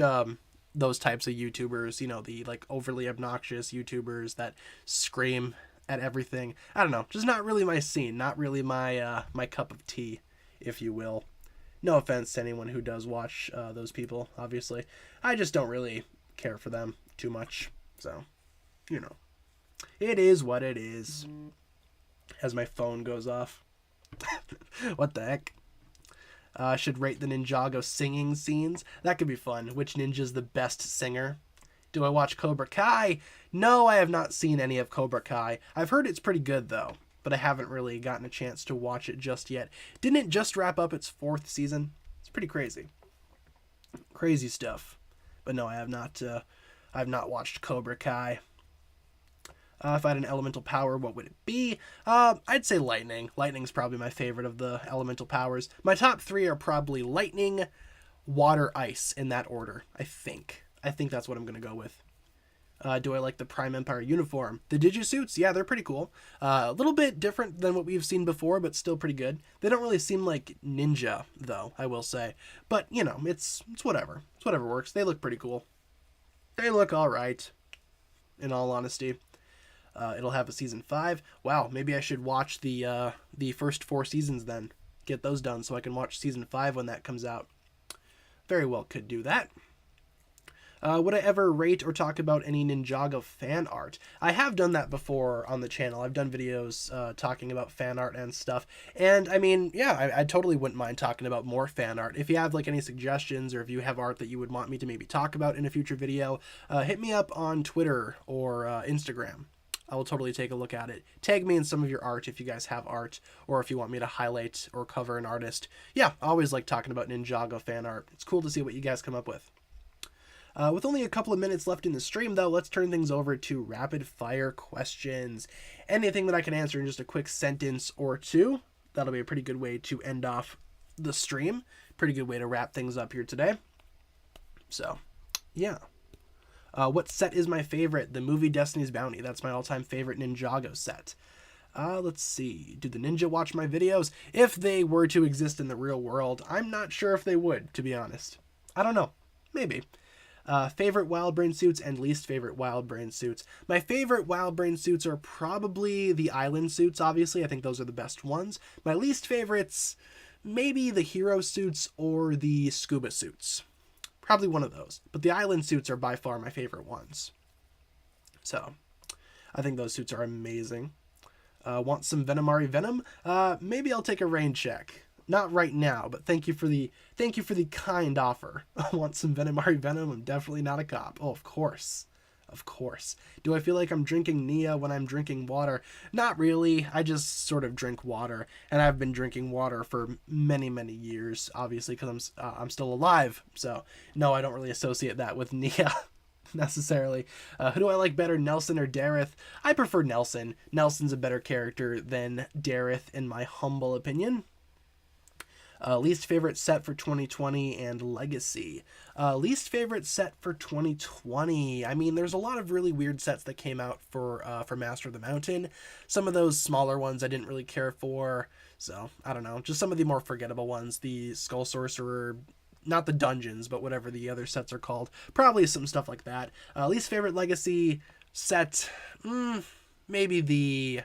those types of YouTubers, you know, the like overly obnoxious YouTubers that scream at everything. I don't know. Just not really my scene. Not really my my cup of tea, if you will. No offense to anyone who does watch those people, obviously. I just don't really care for them too much. So, you know. It is what it is. As my phone goes off. What the heck? Should rate the Ninjago singing scenes. That could be fun. Which ninja's the best singer? Do I watch Cobra Kai? No, I have not seen any of Cobra Kai. I've heard it's pretty good, though. But I haven't really gotten a chance to watch it just yet. Didn't it just wrap up its 4th season? It's pretty crazy. Crazy stuff. But no, I have not watched Cobra Kai. If I had an elemental power, what would it be? I'd say lightning. Lightning's probably my favorite of the elemental powers. My top 3 are probably lightning, water, ice, in that order, I think. I think that's what I'm going to go with. Do I like the Prime Empire uniform? The Digisuits? Yeah, they're pretty cool. A little bit different than what we've seen before, but still pretty good. They don't really seem like ninja, though, I will say. But, you know, it's whatever. It's whatever works. They look pretty cool. They look alright, in all honesty. It'll have a season 5. Wow, maybe I should watch the first 4 seasons then. Get those done so I can watch season 5 when that comes out. Very well could do that. Would I ever rate or talk about any Ninjago fan art? I have done that before on the channel. I've done videos talking about fan art and stuff. And, I mean, yeah, I totally wouldn't mind talking about more fan art. If you have, like, any suggestions or if you have art that you would want me to maybe talk about in a future video, hit me up on Twitter or Instagram. I will totally take a look at it. Tag me in some of your art if you guys have art, or if you want me to highlight or cover an artist. Yeah, I always like talking about Ninjago fan art. It's cool to see what you guys come up with. With only a couple of minutes left in the stream, though, let's turn things over to rapid-fire questions. Anything that I can answer in just a quick sentence or two. That'll be a pretty good way to end off the stream. Pretty good way to wrap things up here today. So, yeah. What set is my favorite? The movie Destiny's Bounty. That's my all-time favorite Ninjago set. Let's see. Do the ninja watch my videos? If they were to exist in the real world, I'm not sure if they would, to be honest. I don't know. Maybe. Favorite Wild Brain suits and least favorite Wild Brain suits. My favorite Wild Brain suits are probably the Island suits, obviously. I think those are the best ones. My least favorites, maybe the Hero suits or the Scuba suits. Probably one of those. But the Island suits are by far my favorite ones. So, I think those suits are amazing. Want some Venomari Venom? Maybe I'll take a rain check. Not right now, but thank you for the kind offer. Want some Venomari Venom? I'm definitely not a cop. Oh, of course. of course. Do I feel like I'm drinking Nia when I'm drinking water? Not really. I just sort of drink water, and I've been drinking water for many, many years, obviously, because I'm still alive. So, no, I don't really associate that with Nia necessarily. Who do I like better, Nelson or Dareth? I prefer Nelson. Nelson's a better character than Dareth, in my humble opinion. Least favorite set for 2020 and Legacy. Least favorite set for 2020. I mean, there's a lot of really weird sets that came out for Master of the Mountain. Some of those smaller ones I didn't really care for. So, I don't know. Just some of the more forgettable ones. The Skull Sorcerer, not the dungeons, but whatever the other sets are called. Probably some stuff like that. Least favorite Legacy set. Maybe the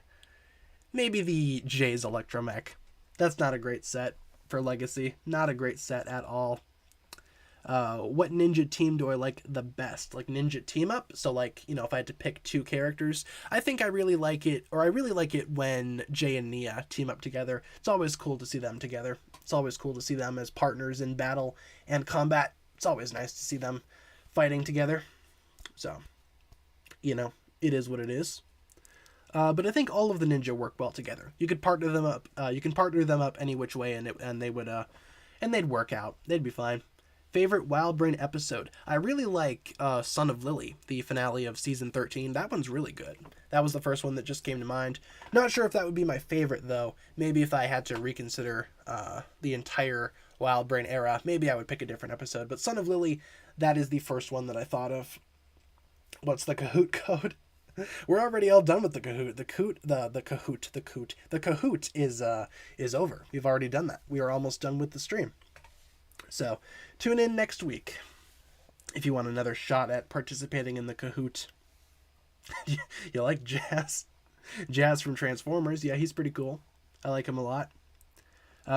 Jay's Electromech. That's not a great set for Legacy. Not a great set at all. What ninja team do I like the best? Like ninja team up? So like, if I had to pick two characters, I think I really like it when Jay and Nia team up together. It's always cool to see them together. It's always cool to see them as partners in battle and combat. It's always nice to see them fighting together. So, it is what it is. But I think all of the ninja work well together. You could partner them up. Any which way, and they'd work out. They'd be fine. Favorite Wild Brain episode? I really like Son of Lily, the finale of season 13. That one's really good. That was the first one that just came to mind. Not sure if that would be my favorite though. Maybe if I had to reconsider the entire Wild Brain era, maybe I would pick a different episode. But Son of Lily, that is the first one that I thought of. What's the Kahoot code? We're already all done with the Kahoot. The Kahoot is over. We've already done that. We are almost done with the stream. So, tune in next week if you want another shot at participating in the Kahoot. You like Jazz? Jazz from Transformers. Yeah, he's pretty cool. I like him a lot.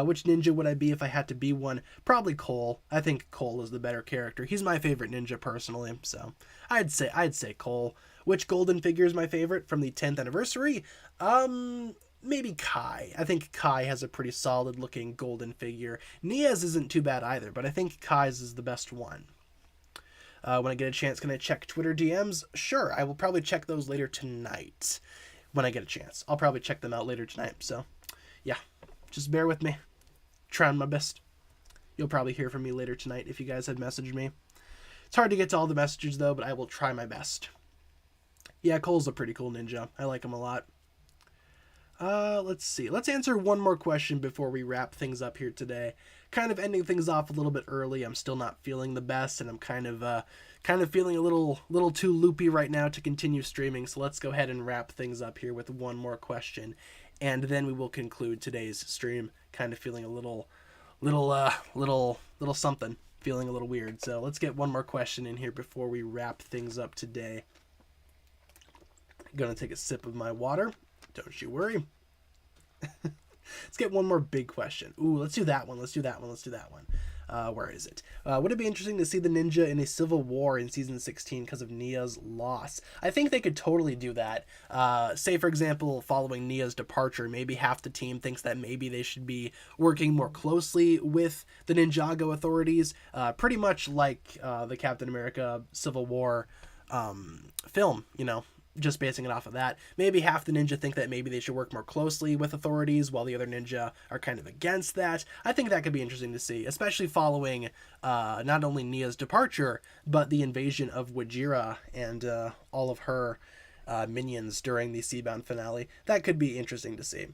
Which ninja would I be if I had to be one? Probably Cole. I think Cole is the better character. He's my favorite ninja personally, so I'd say Cole. Which golden figure is my favorite from the 10th anniversary? Maybe Kai. I think Kai has a pretty solid looking golden figure. Nia's isn't too bad either, but I think Kai's is the best one. When I get a chance, can I check Twitter DMs? Sure, I will probably check those later tonight. When I get a chance. I'll probably check them out later tonight, so yeah. Just bear with me. Trying my best. You'll probably hear from me later tonight if you guys had messaged me. It's hard to get to all the messages though, but I will try my best. Yeah, Cole's a pretty cool ninja. I like him a lot. Let's see. Let's answer one more question before we wrap things up here today. Kind of ending things off a little bit early. I'm still not feeling the best, and I'm kind of feeling a little too loopy right now to continue streaming. So let's go ahead and wrap things up here with one more question, and then we will conclude today's stream. Kind of feeling a little something. Feeling a little weird. So let's get one more question in here before we wrap things up today. Gonna take a sip of my water. Don't you worry. Let's get one more big question. Ooh, let's do that one. Where is it? Would it be interesting to see the ninja in a civil war in season 16 because of Nia's loss? I think they could totally do that. Say, for example, following Nia's departure, maybe half the team thinks that maybe they should be working more closely with the Ninjago authorities, pretty much like the Captain America Civil War film, just basing it off of that. Maybe half the ninja think that maybe they should work more closely with authorities while the other ninja are kind of against that. I think that could be interesting to see, especially following not only Nia's departure, but the invasion of Wajira and all of her minions during the Seabound finale. That could be interesting to see.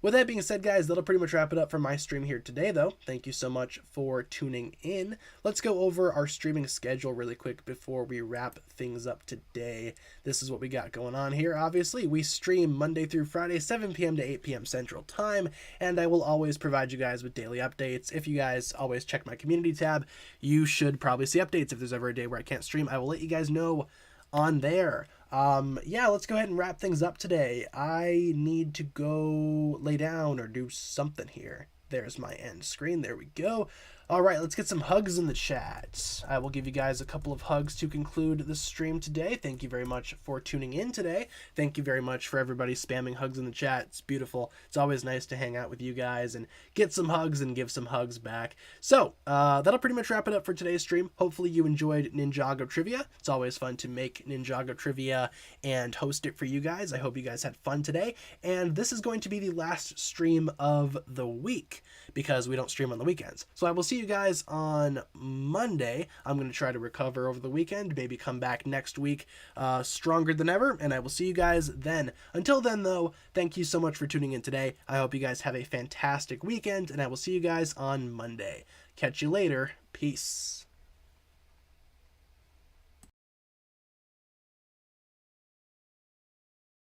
With that being said, guys, that'll pretty much wrap it up for my stream here today, though. Thank you so much for tuning in. Let's go over our streaming schedule really quick before we wrap things up today. This is what we got going on here. Obviously, we stream Monday through Friday, 7 p.m. to 8 p.m. Central Time, and I will always provide you guys with daily updates. If you guys always check my community tab, you should probably see updates. If there's ever a day where I can't stream, I will let you guys know on there. Yeah, let's go ahead and wrap things up today. I need to go lay down or do something here. There's my end screen. There we go. All right, let's get some hugs in the chat. I will give you guys a couple of hugs to conclude the stream today. Thank you very much for tuning in today. Thank you very much for everybody spamming hugs in the chat. It's beautiful. It's always nice to hang out with you guys and get some hugs and give some hugs back. So that'll pretty much wrap it up for today's stream. Hopefully you enjoyed Ninjago Trivia. It's always fun to make Ninjago Trivia and host it for you guys. I hope you guys had fun today. And this is going to be the last stream of the week because we don't stream on the weekends. So I will see you guys on Monday. I'm going to try to recover over the weekend, maybe come back next week stronger than ever, and I will see you guys then. Until then, though, thank you so much for tuning in today. I hope you guys have a fantastic weekend, and I will see you guys on Monday. Catch you later. Peace.